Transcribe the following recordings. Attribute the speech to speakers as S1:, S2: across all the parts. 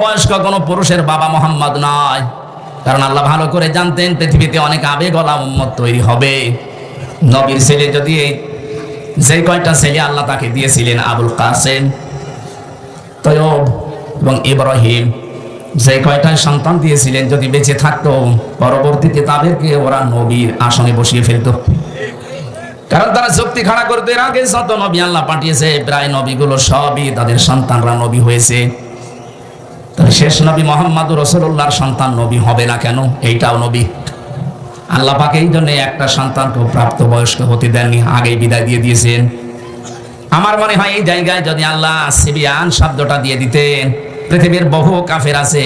S1: বয়স্ক কোন পুরুষের বাবা মোহাম্মদ নয়, কারণ আল্লাহ ভালো করে জানতেন পৃথিবীতে অনেক আবেগওয়ালা উম্মত তৈরি হবে। নবীর ছেলে যদি যে কয়টা ছেলে আল্লাহ তাকে দিয়েছিলেন, আবুল কাসেম, তয়ব এবং ইব্রাহিম, যে কয়টা সন্তান দিয়েছিলেন, যদি বেঁচে থাকতো পরবর্তীতে তাদেরকে ওরা নবীর আসনে বসিয়ে ফেলতো। কারণ তারা শক্তি খাড়া করতে আগে যত নবী আল্লাহ পাঠিয়েছে, প্রায় নবীগুলো সবই তাদের সন্তানরা নবী হয়েছে। তাহলে শেষ নবী মুহাম্মদুর রাসূলুল্লাহর সন্তান নবী হবে না কেন? এইটাও নবী। আল্লাহ পাক এই জন্য একটা সন্তানকে প্রাপ্ত বয়স্ক হতে দেননি, আগেই বিদায় দিয়ে দিয়েছেন। আমার মনে হয় এই জায়গায় যদি আল্লাহ সিবিয়ান শব্দটা দিয়ে দিতেন, পৃথিবীর বহু কাফের আছে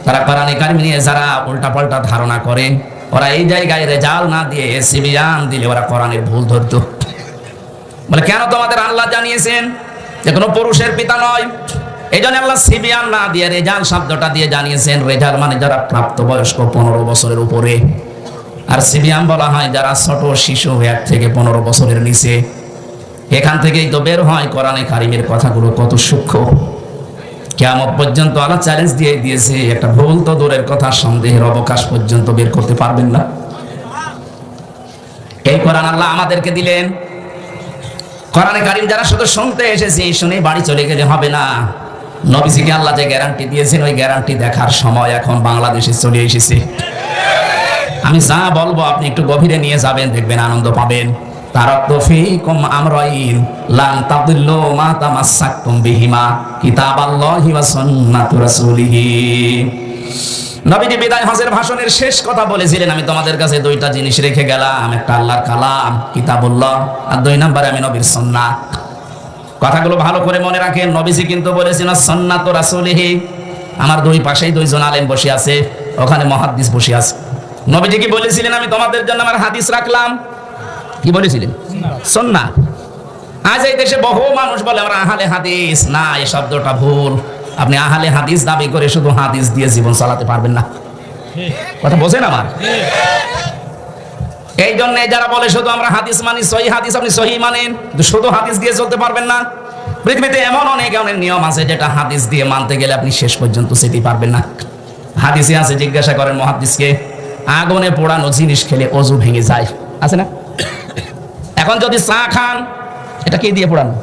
S1: তারা কোরআনে কারিম নিয়ে যারা উল্টাপাল্টা ধারণা করে, ওরা এই জায়গায় রেজাল না দিয়ে সিবিয়ান দিলে ওরা কোরআনের ভুল ধরতো। বলে কেন তোমাদের আল্লাহ জানিয়েছেন যে কোনো পুরুষের পিতা নয়, এই জন্য আল্লাহ সিবিয়ান না দিয়ে রেজাল শব্দটা দিয়ে জানিয়েছেন। রেজাল মানে যারা প্রাপ্তবয়স্ক 15 বছরের উপরে, আর সিবিয়ান বলা হয় যারা ছোট শিশু 1 থেকে 15 বছরের নিচে। এখান থেকেই তো বের হয় কোরআনে কারিমের কথাগুলো কত সূক্ষ্ম। কিয়ামত পর্যন্ত আল্লাহ চ্যালেঞ্জ দিয়ে দিয়েছে, একটা ভুল তো দূরের কথা, সন্দেহের অবকাশ পর্যন্ত বের করতে পারবেন না। এই কোরআন আল্লাহ আমাদেরকে দিলেন। কোরআনে কারিম যারা শুধু শুনতে এসেছে, শুনে বাড়ি চলে গেলে হবে না। নবীজিকে আল্লাহ যে গ্যারান্টি দিয়েছেন, ওই গ্যারান্টি দেখার সময় এখন বাংলাদেশে চলে এসেছে। আমি যা বলবো আপনি একটু গভীরে নিয়ে যাবেন, দেখবেন আনন্দ পাবেন। তারাকতু ফীকুম আমরাইন লান তাদিল্লু মা তামাসসাকতুম বিহিমা কিতাবাল্লাহি ওয়া সুন্নাতু রাসূলিহি। নবীজি বিদায় হজের ভাষণের শেষ কথা বলেছিলেন, আমি তোমাদের কাছে 2টা জিনিস রেখে গেলাম, একটা আল্লাহর কালাম কিতাবুল্লাহ, আর 2 নম্বরে আমি নবীর সুন্নাত। কথাগুলো ভালো করে মনে রাখেন। নবীজি কিন্তু বলেছেন সুন্নাতু রাসূলিহি। আমার 2 পাশেই 2 জন আলেম বসে আছে, ওখানে মুহাদ্দিস বসে আছে। নবীজি কি বলেছিলেন আমি তোমাদের জন্য আমার হাদিস রাখলাম? কি বলেছিলেন? সুন্নাত। আজ এই দেশে বহু মানুষ বলে আমরা আহলে হাদিস। না, এই শব্দটা ভুল। আপনি আহলে হাদিস দাবি করে শুধু হাদিস দিয়ে জীবন চালাতে পারবেন না। কথা বোঝেন আমার? এই জন্য যারা বলে শুধু আমরা হাদিস মানি, সহিহ হাদিস, আপনি সহিহ মানেন, শুধু হাদিস দিয়ে চলতে পারবেন না। পৃথিবীতে এমন অনেক নিয়ম আছে যেটা হাদিস দিয়ে মানতে গেলে আপনি শেষ পর্যন্ত যেতে পারবেন না। হাদিসে আছে, জিজ্ঞাসা করেন মুহাদ্দিসকে, আগুনে পোড়ানো জিনিস খেলে অজু ভেঙে যায়, আছে না? এখন যদি চা খান, এটা কি দিয়ে পোড়ানো?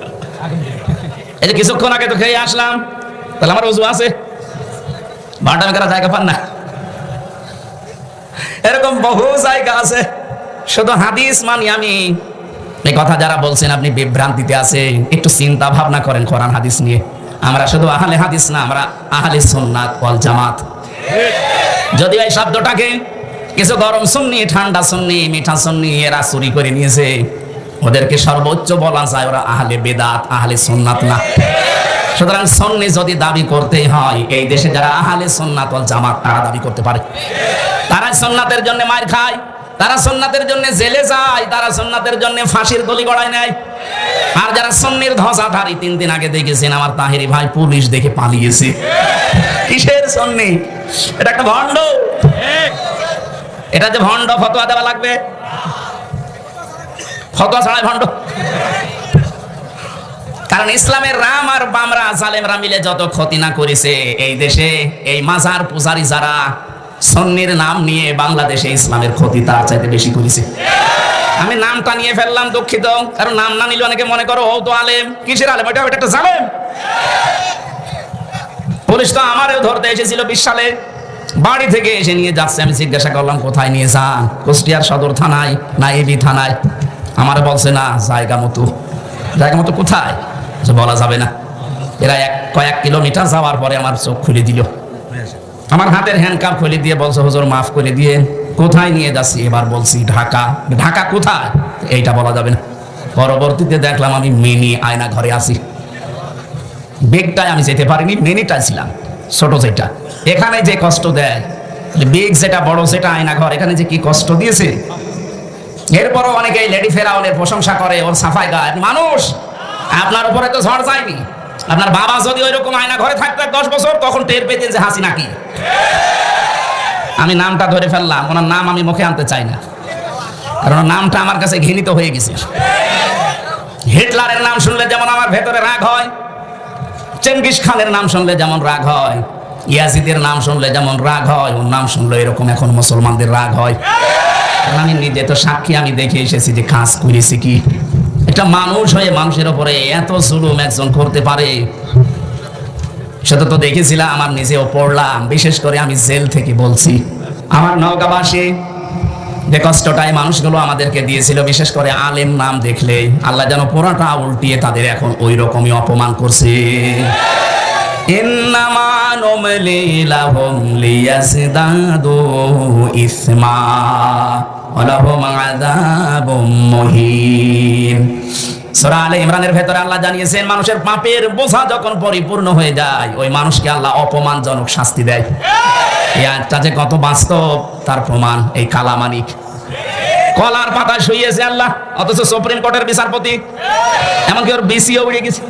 S1: এই যে কিছুক্ষণ আগে তো খেয়ে আসলাম, তাহলে আমার অজু আছে? ভাটামে করা জায়গা পান না। এরকম বহু জায়গা আছে। শুধু হাদিস মানি আমি, এই কথা যারা বলছেন আপনি বিভ্রান্তিতে আছেন। একটু চিন্তা ভাবনা করেন কোরআন হাদিস নিয়ে। আমরা শুধু আহলে হাদিস না, আমরা আহলে সুন্নাত ওয়াল জামাত। যদি এই শব্দটাকে কিছু গরম সুন্নি, ঠান্ডা সুন্নি, মিঠা সুন্নি এরা চুরি করে নিয়েছে, ওদেরকে সর্বোচ্চ বলা যায় ওরা আহলে বেদাত, আহলে সুন্নাত না। সুতরাং সুন্নি যদি দাবি করতে হয়, এই দেশে যারা আহলে সুন্নাত ওয়াল জামাত তারা দাবি করতে পারে। তারা সুন্নাতের জন্য মার খায়, তারা সুন্নাতের জন্য জেলে যায়, তারা সুন্নাতের জন্য ফাঁসির দড়ি গড়ায় নেয়। আর যারা সুন্নির ধ্বজাধারী, 3 দিন আগে দেখেছেন আমার তাহেরি ভাই পুলিশ দেখে পালিয়েছে। কিসের সুন্নি? এটা একটা ভণ্ড। এটা যে ভণ্ড, ফতোয়া দেওয়া লাগবে। ফতোয়া ছাড়াই ভণ্ড। কারণ ইসলামের রাম আর বামরা জালেমরা মিলে যত ক্ষতি না করেছে এই দেশে, এই মাজার পূজারী যারা সুন্নির নাম নিয়ে বাংলাদেশে ইসলামের ক্ষতি তার চাইতে বেশি করেছে। আমি নামটা নিয়ে ফেললাম, দুঃখিত। কারণ নাম না নিলে অনেকে মনে করো ও তো আলেম। কিসের আলেম? এটা একটা জালেম। পুলিশ তো আমারও ধরতে এসেছিল 20 সালে, বাড়ি থেকে এসে নিয়ে যাচ্ছে। আমি জিজ্ঞাসা করলাম কোথায় নিয়ে যান? কুষ্টিয়ার সদর থানায় না এবি থানায়? আমার বলছে না, জায়গা মতো। জায়গা মতো কোথায় বলা যাবে না। এরা কয়েক কিলোমিটার যাওয়ার পরে আমার চোখ খুলে দিল, আমার হাতের হ্যান্ডকাপ খুলে দিয়ে বলছে হুজুর মাফ করে দিয়ে। কোথায় নিয়ে যাচ্ছি? এবার বলছি ঢাকা। ঢাকা কোথায়? এইটা বলা যাবে না। পরবর্তীতে দেখলাম আমি মিনি আয়না ঘরে আছি। বেগটায় আমি যেতে পারিনি, মিনিটায় ছিলাম, ছোট যেটা। এখানে যে কষ্ট দেয়, বেগ যেটা বড় সেটা আয়না ঘর, এখানে যে কি কষ্ট দিয়েছে। এরপরও অনেকে লেডি ফেরাউনের প্রশংসা করে, ওর সাফাই গায়। মানুষ, আপনার উপরে তো ঝড় যায়নি। আপনার বাবা যদি ওই রকম আয়না ঘরে থাকতো 10 বছর, তখন টের পেতেন যে হাসি নাকি। আমি নামটা ধরে ফেললাম, ওনার নাম আমি মুখে আনতে চাই না, কারণ নামটা আমার কাছে ঘৃণিত হয়ে গেছে। হিটলারের নাম শুনলে যেমন আমার ভেতরে রাগ হয়, চেঙ্গিস খানের নাম শুনলে যেমন রাগ হয়, ইয়াজিদের নাম শুনলে যেমন রাগ হয়, ওর নাম শুনলে এরকম এখন মুসলমানদের রাগ হয়। আমি নিজে তো সাক্ষী, আমি দেখে এসেছি যে কাজ করেছি কি। একটা মানুষ হয়ে মানুষের উপরে এত জুলুম একজন করতে পারে, সেটা তো দেখেছিলাম, আমার নিজেও পড়লাম। বিশেষ করে আমি জেল থেকে বলছি, আমার নওগাঁবাসী যে কষ্টটাই মানুষগুলো আমাদেরকে দিয়েছিল, বিশেষ করে আলেম নাম দেখলে আল্লাহ যেন পুরাটা উল্টিয়ে তাদের এখন ওই রকমই অপমান করছে। ইন্নামা নুমলি লাহুম লিয়াজদাদু ইসমা ওয়া লাহুম আযাবুম মুহিন। সূরা আলে ইমরানের ভেতরে আল্লাহ জানিয়েছেন, মানুষের পাপের বোঝা যখন পরিপূর্ণ হয়ে যায়, ওই মানুষকে আল্লাহ অপমানজনক শাস্তি দেয়। এই আয়াতটা যে কত বাস্তব তার প্রমাণ এই কালামানিক। কলার পাতা শুইয়েছে আল্লাহ, অথচ সুপ্রিম কোর্টের বিচারপতি, এমনকি ওর বিসিও উড়ে গেছে।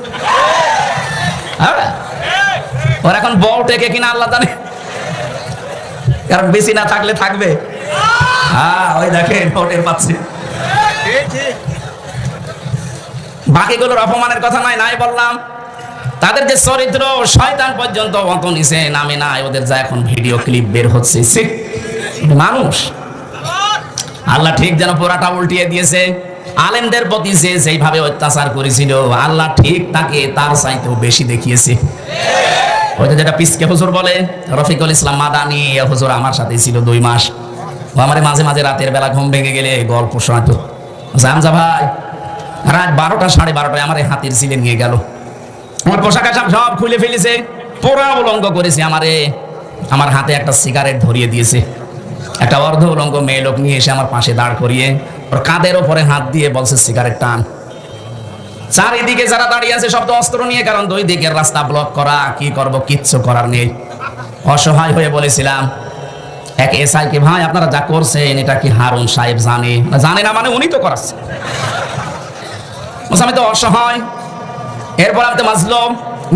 S1: ওর এখন বউ টেকে কিনা আল্লাহ জানে, কারণ বিসি না থাকলে থাকবে। ওই দেখেন ভোটের পাচ্ছে। বাকিগুলোর অপমানের কথা নাই বললাম। তাদের যে চরিত্র, শয়তান পর্যন্ত অত নিচে নামে নাই, ওদের যা এখন ভিডিও ক্লিপ বের হচ্ছে। মানুষ আল্লাহ ঠিক যেন পুরাটা উল্টিয়ে দিয়েছে। আলেমদের প্রতি যে যেইভাবে অত্যাচার করেছিল, আল্লাহ ঠিক তাকে তার চাইতেও বেশি দেখিয়েছে। ওইটা যেটা পিসকে হুজুর বলে, রফিকুল ইসলাম মাদানি হুজুর আমার সাথে ছিল 2 মাস। ও আমার মাঝে মাঝে রাতের বেলা ঘুম ভেঙে গেলে গল্প শোনাতো। হামজা ভাই রাত 12টা 12:30টায় আমার হাতির ছিলে নিয়ে গেল, আমার পোশাক আশাক সব খুলে ফেলেছে, পোড়া উলঙ্গ করেছে আমারে। আমার হাতে একটা সিগারেট ধরিয়ে দিয়েছে। একটা অর্ধ উলঙ্গ মেয়ে লোক নিয়ে এসে আমার পাশে দাঁড় করিয়ে ওর কাঁধের ওপরে হাত দিয়ে বলছে সিগারেট টান। চারিদিকে যারা দাঁড়িয়ে আছে সব তো অস্ত্র নিয়ে, কারণ 2 দিকের রাস্তা ব্লক করা। কি করব, কিচ্ছু করার নেই। অসহায় হয়ে বলেছিলাম এক এসআই কে, ভাই আপনারা যা করছেন এটা কি হারুন সাহেব জানে? জানে না মানে উনি তো করাচ্ছে। আমি তো অসহায়। এরপর আমি তো মাজলুম,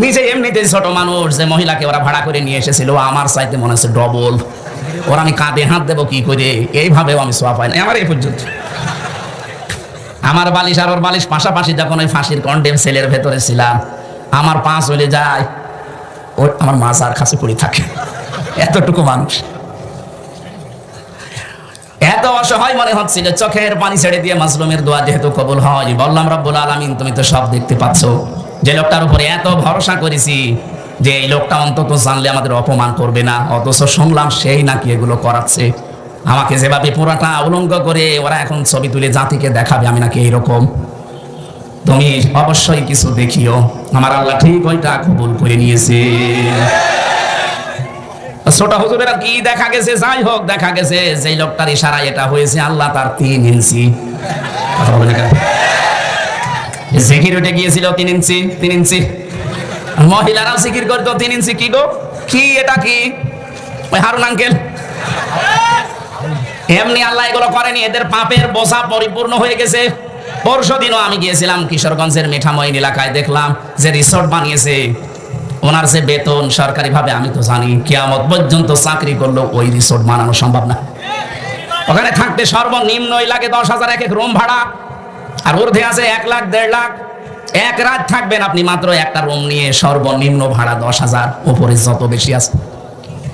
S1: নিজে এমনিতে ছোট মানুষ। যে মহিলাকে ওরা ভাড়া করে নিয়ে এসেছিল আমার চাইতে মনে হচ্ছে ডবল। ওরা আমি কাঁধে হাত দেবো কি করে, এইভাবেও আমি সোয়া পাই না। আমার এই পর্যন্ত আমার বালিশ আর ওর বালিশ পাশাপাশি, যখন ওই ফাঁসির কন্ডেম সেলের ভেতরে ছিলাম, আমার পা চলে যায়, ওর আমার মাজার কাছে পড়ে থাকে। এতটুকু মানুষ, এত অসহায় মনে হচ্ছিল। চোখের পানি ছেড়ে দিয়ে মাজলুমের দোয়া যেহেতু কবুল হয়, বললাম রব্বুল আলামিন তুমি তো সব দেখতে পাচ্ছ। যে লোকটার উপরে এত ভরসা করেছি যে এই লোকটা অন্তত জানলে আমাদের অপমান করবে না, অথচ শুনলাম সেই নাকি এগুলো করাচ্ছে। আমাকে যেভাবে পুরাটা উলঙ্গ করে ওরা এখন ছবি তুলে জাতিকে দেখাবে আমি নাকি এইরকম। তুমি অবশ্যই কিছু দেখিও। আমার আল্লাহ ঠিক ওইটা কবুল করে নিয়েছে। ছোট হুজুরেরা কি দেখা গেছে, যাই হোক দেখা গেছে যে লোকটার ইশারায় এটা হয়েছে, আল্লাহ তার 3 ইঞ্চি। কথা বলে না, জিকির উঠে গিয়েছিল 3 ইঞ্চি 3 ইঞ্চি। মহিলারা জিকির করতো 3 ইঞ্চি। কি গো, কি এটা কি? ওই হারুন আঙ্কেল এমনি আল্লাহ এগুলো করেনি, এদের পাপের বোঝা পরিপূর্ণ হয়ে গেছে। পরশুদিনও আমি গিয়েছিলাম কিশোরগঞ্জের মিঠামইন এলাকায়, দেখলাম যে রিসোর্ট বানিয়েছে। ওনার যে বেতন সরকারি ভাবে আমি তো জানি, কিয়ামত পর্যন্ত চাকরি করলেও ওই রিসোর্ট বানানো সম্ভব না। ওখানে থাকতে সর্বনিম্নই লাগে 10,000 এক রুম ভাড়া, আর ঊর্ধ্বে আছে 1 লাখ 1.5 লাখ। 1 রাত থাকবেন আপনি মাত্র একটা রুম নিয়ে, সর্বনিম্ন ভাড়া 10,000, উপরে যত বেশি আছে।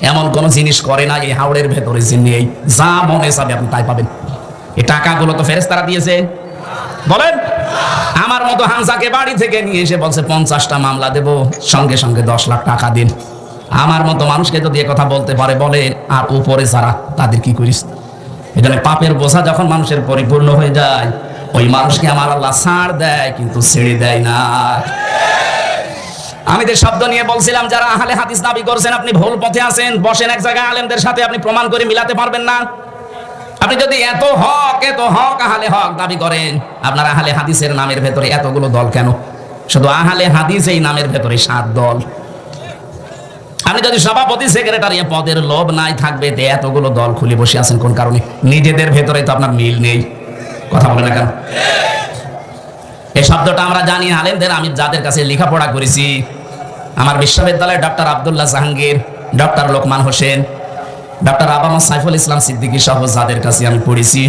S1: এমন কোন জিনিস করে না এই হাওড়ের ভেতরে যে নেই, যা মনে চাবে আপনি তাই পাবেন। এই টাকাগুলো তো ফেরেশতারা দিয়েছে। বলেন, আমার মতো হামজাকে বাড়ি থেকে নিয়ে এসে বলছে 50টা মামলা দেব, সঙ্গে সঙ্গে 10 লাখ টাকা দিন। আমার মতো মানুষকে যদি এ কথা বলতে পারে, বলে আর উপরে যারা, তাদের কি করিস? এজন্য পাপের বোঝা যখন মানুষের পরিপূর্ণ হয়ে যায়, ওই মানুষকে আমার আল্লাহ ছাড় দেয়, কিন্তু ছেড়ে দেয় না। আমি যে শব্দ নিয়ে বলছিলাম, যারা আহলে হাদিস দাবি করছেন আপনি ভুল পথে আছেন। বসেন এক জায়গায় আলেমদের সাথে, আপনি প্রমাণ করে মিলাতে পারবেন না। আপনি যদি এত হক আহলে হক দাবি করেন, আপনার আহলে হাদিসের নামের ভেতরে এতগুলো দল কেন? শুধু আহলে হাদিস এই নামের ভেতরে 7 দল। আপনি যদি সভাপতি সেক্রেটারি পদের লোভ নাই থাকবে, এতগুলো দল খুলে বসে আছেন কোন কারণে? নিজেদের ভেতরে তো আপনার মিল নেই। কথা বলে না কেন? এই শব্দটা আমরা জানি আলেমদের, আমি যাদের কাছে লেখাপড়া করেছি, আমার বিশ্ববিদ্যালয়ে doctor Abdullah Jahangir, doctor Lokman Hossain, doctor আবামা সাইফুল ইসলাম সিদ্দিকী সহ যাদের কাছে আমি পড়েছি।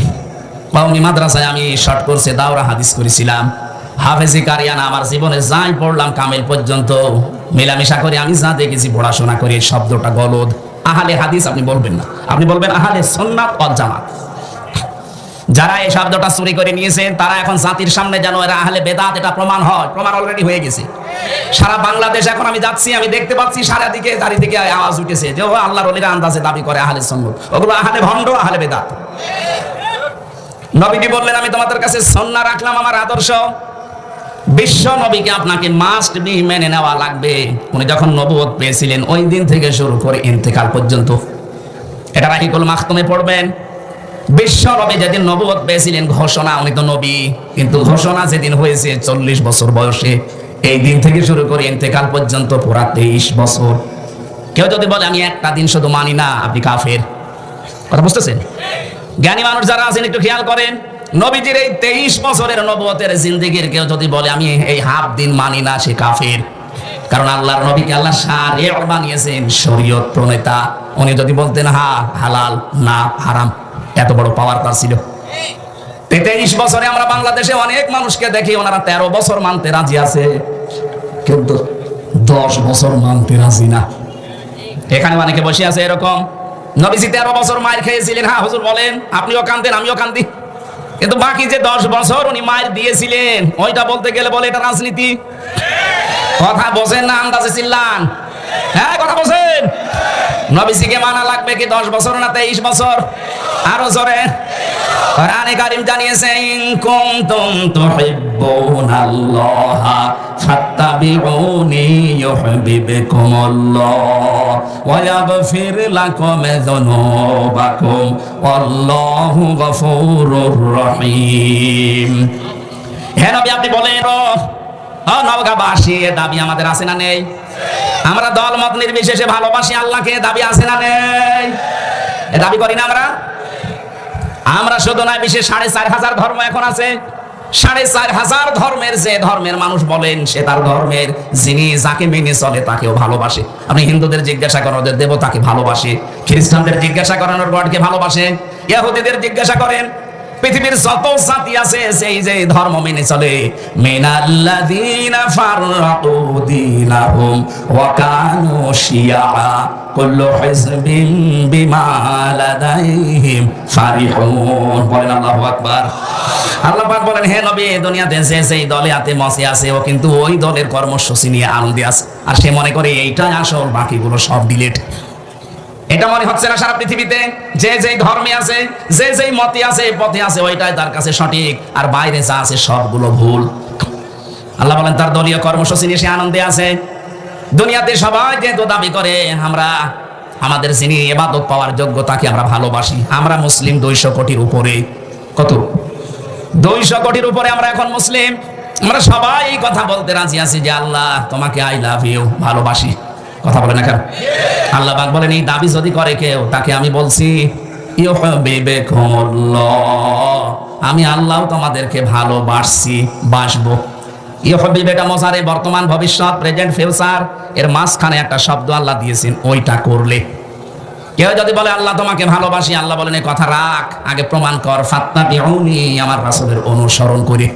S1: কওমি মাদ্রাসায় আমি শর্ট কোর্সে দাওরা হাদিস করেছিলাম। হাফেজি কারিয়ানা আমার জীবনে যাই পড়লাম কামিল পর্যন্ত, মেলামেশা করে, আমি যা দেখেছি, পড়াশোনা করে, এই শব্দটা গলদ। আহলে হাদিস আপনি বলবেন না, আপনি বলবেন আহলে সুন্নাত ওয়াল জামাত। যারা এই শব্দটা চুরি করে নিয়েছেন তারা এখন জাতির সামনে যেন এরা আহলে বেদাত, এটা প্রমাণ হয়, প্রমাণ অলরেডি হয়ে গেছে। সারা বাংলাদেশ এখন আমি যাচ্ছি, আমি দেখতে পাচ্ছি সারা দিকে চারিদিকে আওয়াজ উঠেছে যে ও আল্লাহর ওলিরা আন্দাজে দাবি করে আহলে সুন্নাত, ওগুলো আহলে ভণ্ড, আহলে বেদাত। নবীজি বললেন আমি তোমাদের কাছে সুন্নাহ রাখলাম আমার আদর্শ, বিশ্ব নবীকে আপনাকে মাস্ট বি মেনে নেওয়া লাগবে। উনি যখন নবুয়ত পেয়েছিলেন ওই দিন থেকে শুরু করে ইন্তেকাল পর্যন্ত, এটা রাহিকুল মাখতুমে পড়বেন। বিশ্ব নবী যেদিন নবুয়ত পেয়েছিলেন, ঘোষণা, উনি তো নবী, কিন্তু ঘোষণা যেদিন হয়েছে 40 বছর বয়সে, এই দিন থেকে শুরু করে ইন্তেকাল পর্যন্ত পুরা 23 বছর। কেউ যদি বলে আমি একটা দিন শুধু মানি না, আপনি কাফের। কথা বুঝতেছেন? জ্ঞানী মানুষ যারা আছেন একটু খেয়াল করেন, নবীজির এই 23 বছরের নবুয়তের জিন্দেগির কেউ যদি বলে আমি এই হাফ দিন মানি না, সে কাফের। কারণ আল্লাহর নবীকে আল্লাহ শারিয়ত বানিয়েছেন, শরীয়ত প্রণেতা। উনি যদি বলতেন হা হালাল না হারাম, এত বড় পাওয়ার তার ছিল। 23 বছরে আমরা বাংলাদেশে অনেক মানুষকে দেখি ওনারা 13 বছর মানতে রাজি আছে, কিন্তু 10 বছর মানতে রাজি না। এখানে অনেকে বসে আছে এরকম, নবীজি 13 বছর মায়ের খেয়েছিলেন, হ্যাঁ হুজুর বলেন, আপনিও কান্দেন আমিও কান্দি, কিন্তু বাকি যে 10 বছর উনি মায়ের দিয়েছিলেন, ওইটা বলতে গেলে বলে এটা রাজনীতি। কথা বোঝেন না? আন্দাজে চিল্লান, হ্যাঁ কথা বোঝেন? নবীজিকে মানা লাগবে কি 10 বছর না 23 বছর? আরো জোরে। কোরআনে কারীম জানিয়েছে ইন কুনতুম তুহিব্বুনাল্লাহা ফাত্তাবিউনি ইউহিব্বুকুমুল্লাহ ওয়া ইয়াগফির লাকুম যুনুবাকুম ওয়াল্লাহু গফুরুর রহিম। হে নবী আপনি বলেন, ও নওগাঁবাসী, এ দাবি আমাদের আছে না নেই? আমরা দলমত নির্বিশেষে ভালোবাসি আল্লাহকে, দাবি আছে না নেই? এ দাবি করি না আমরা? আমরা শুধু নয়, বিশেষ 4500 ধর্ম এখন আছে। 4500 ধর্মের যে ধর্মের মানুষ বলেন সে তার ধর্মের যিনি যাকে মেনে চলে তাকেও ভালোবাসে। আপনি হিন্দুদের জিজ্ঞাসা করেন ওদের দেবতাকে ভালোবাসে, খ্রিস্টানদের জিজ্ঞাসা করেন ওর গডকে ভালোবাসে, ইহুদিদের জিজ্ঞাসা করেন, পৃথিবীর যত জাতি আছে সেই যে ধর্ম মেনে চলে, মিনাল্লাযীনা ফাররাকু দীনাহুম ওয়া কানু শিয়া কুল্লু হিজবিন বিমা লাদাইহিম ফারিহুন। বলেন আল্লাহু আকবার। আল্লাহ পাক বলেন, হে নবী, দুনিয়াতে যে যেই দলে আতে মসে আছে ও কিন্তু ওই দলের কর্মসূচি নিয়ে আনন্দে আছে, আর সে মনে করে এইটাই আসল, বাকিগুলো সব ডিলিট। এটা মনে হচ্ছে না সারা পৃথিবীতে যে যেই ধর্মে আছে, যে যেই মতে আছে, পথে আছে, ওইটাই তার কাছে সঠিক, আর বাইরে যা আছে সবগুলো ভুল। আল্লাহ বলেন তার দলীয় কর্মসূচি নিয়ে সে আনন্দে আছে। দুনিয়াতে সবাই যেহেতু দাবি করে আমরা আমাদের যিনি ইবাদত পাওয়ার যোগ্য তাকে আমরা ভালোবাসি। আমরা মুসলিম 200 কোটির উপরে, কত 200 কোটির উপরে আমরা এখন মুসলিম। আমরা সবাই এই কথা বলতে রাজি আছি যে আল্লাহ তোমাকে আই লাভ ইউ, ভালোবাসি। কথা বলে না কেন? আল্লাহ পাক বলেন এই দাবি যদি করে কেউ, তাকে আমি বলছি ইউহিব্বুকুমুল্লাহ, আমি আল্লাহ তোমাদেরকে ভালোবাসছি, বাসবো। ইউহিব্বু এটা মোজারে, বর্তমান ভবিষ্যৎ, প্রেজেন্ট ফিউচার, এর মাঝখানে একটা শব্দ আল্লাহ দিয়েছেন, ওইটা করলে। কেউ যদি বলে আল্লাহ তোমাকে ভালোবাসি, আল্লাহ বলেন এই কথা রাখ, আগে প্রমাণ কর, ফাত্তাবিউনি, আমার রাসূলের অনুসরণ করে।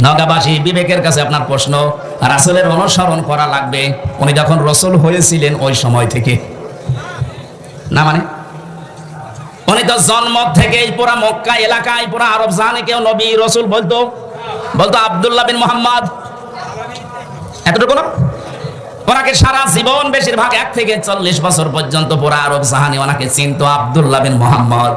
S1: নওগাঁবাসী, বিবেকের কাছে আপনার প্রশ্ন, রাসূলের অনুসরণ করা লাগবে। উনি যখন রাসূল হয়েছিলেন ওই সময় থেকে না, মানে উনি তো জন্ম থেকেই পুরা মক্কা এলাকায়, পুরা আরব জাহানে কেউ নবী রাসূল বলতো আব্দুল্লাহ বিন মুহাম্মদ, এতটুকু না? ওনাকে সারা জীবন বেশিরভাগ 1 থেকে 40 বছর পর্যন্ত পুরা আরব জাহানে ওনাকে চিনতো আব্দুল্লাহ বিন মুহাম্মদ,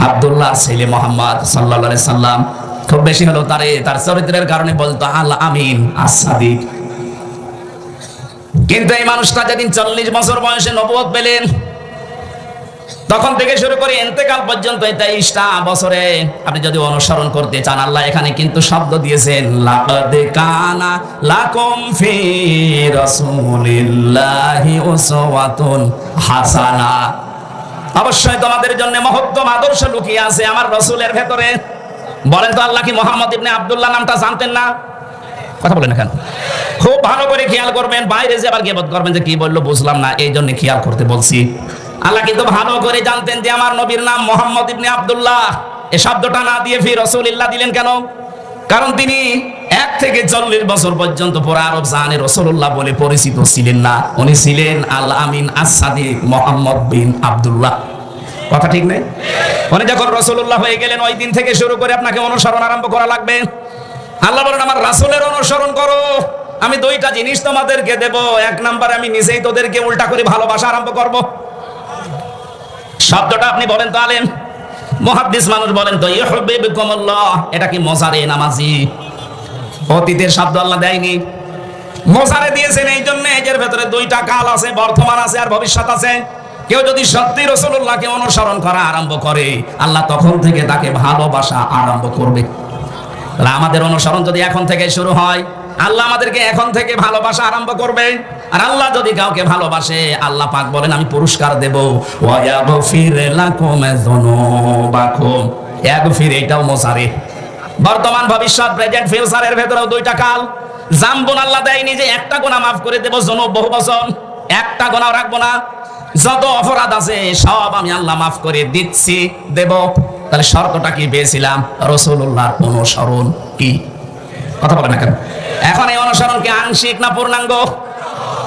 S1: আব্দুল্লাহর ছেলে মুহাম্মদ সাল্লাল্লাহু আলাইহি সাল্লাম। খুব বেশি হলো তার চরিত্রের কারণে বলতো আল আমিন আস-সাদিক। কিন্তু এই মানুষটা যেদিন 40 বছর বয়সে নবুয়ত পেলেন, তখন থেকে শুরু করে ইন্তেকাল পর্যন্ত 23টা বছরে আপনি যদি অনুসরণ করতে চান, আল্লাহ এখানে কিন্তু শব্দ দিয়েছেন লাকাদ কানা লাকুম ফি রাসূলিল্লাহি উসওয়াতুন হাসানা। অবশ্যই তোমাদের জন্য মহত্তম আদর্শ লুকিয়ে আছে আমার রাসূলের ভেতরে। বলেন তো আল্লাহ কি মুহাম্মদ ইবনে আব্দুল্লাহ নামটা জানতেন না? কথা বলেন না কেন? খুব ভালো করে খেয়াল করবেন, বাইরে যে আবার গিবত করবেন যে কি বললো বুঝলাম না, এই জন্য খেয়াল করতে বলছি। আল্লাহ কিন্তু ভালো করে জানতেন যে আমার নবীর নাম মুহাম্মদ ইবনে আব্দুল্লাহ। এই শব্দটা না দিয়ে ফি রাসূলিল্লাহ দিলেন কেন? কারণ তিনি 1 থেকে 40 বছর পর্যন্ত পুরো আরব জাহানে রাসূলুল্লাহ বলে পরিচিত ছিলেন না। উনি ছিলেন আল আমিন আস-সাদিক মুহাম্মদ বিন আব্দুল্লাহ। কথা ঠিক নেই? উনি যখন রাসূলুল্লাহ হয়ে গেলেন ওই দিন থেকে শুরু করে আপনাকে অনুসরণ আরম্ভ করা লাগবে। আল্লাহ বলেন আমার রাসূলের অনুসরণ করো, আমি 2টা জিনিস তোমাদেরকে দেব। 1 নাম্বার, আমি নিজেই তোদেরকে উল্টা করে ভালোবাসা আরম্ভ করব। শব্দটা আপনি বলেন তো আলেম, মুহাদ্দিস মানুষ বলেন তো ইউহিব্বুকুমুল্লাহ, এটা কি মোজারে নামাজি? অতীতের শব্দ আল্লাহ দেয়নি, মোজারে দিয়েছেন। এই জন্য এর ভেতরে 2টা কাল আছে, বর্তমান আছে আর ভবিষ্যৎ আছে। কেউ যদি সত্যি রাসূলুল্লাহকে অনুসরণ করা আরম্ভ করে, আল্লাহ তখন থেকে তাকে ভালোবাসা আরম্ভ করবে। তাহলে আমাদের অনুসরণ যদি এখন থেকে শুরু হয়, আল্লাহ আমাদেরকে এখন থেকে ভালোবাসা আরম্ভ করবে। আর আল্লাহ যদি কাউকে ভালোবাসে, আল্লাহ পাক বলেন আমি পুরস্কার দেব। ওয়া ইয়াগফির লাকুম যুনুবাকুম। ইয়াগফির এটাও মোজারে, বর্তমান ভবিষ্যৎ প্রেজেন্ট ফিউচারের ভেতরেও 2টা কাল। জামবুন আল্লাহ দেয়নি যে একটা গুনাহ মাফ করে দেব, যুনুব বহু বচন, একটা গুনাহ রাখবো না। যত অপরাধ আছে সব আমি আল্লাহ মাফ করে দিচ্ছি, দেব। তাহলে শর্তটা কি পেয়েছিলাম? রাসূলুল্লাহর অনুসরণ। কি কথা বলেন না কেন? এখন এই অনুসরণ কি আংশিক না পূর্ণাঙ্গ?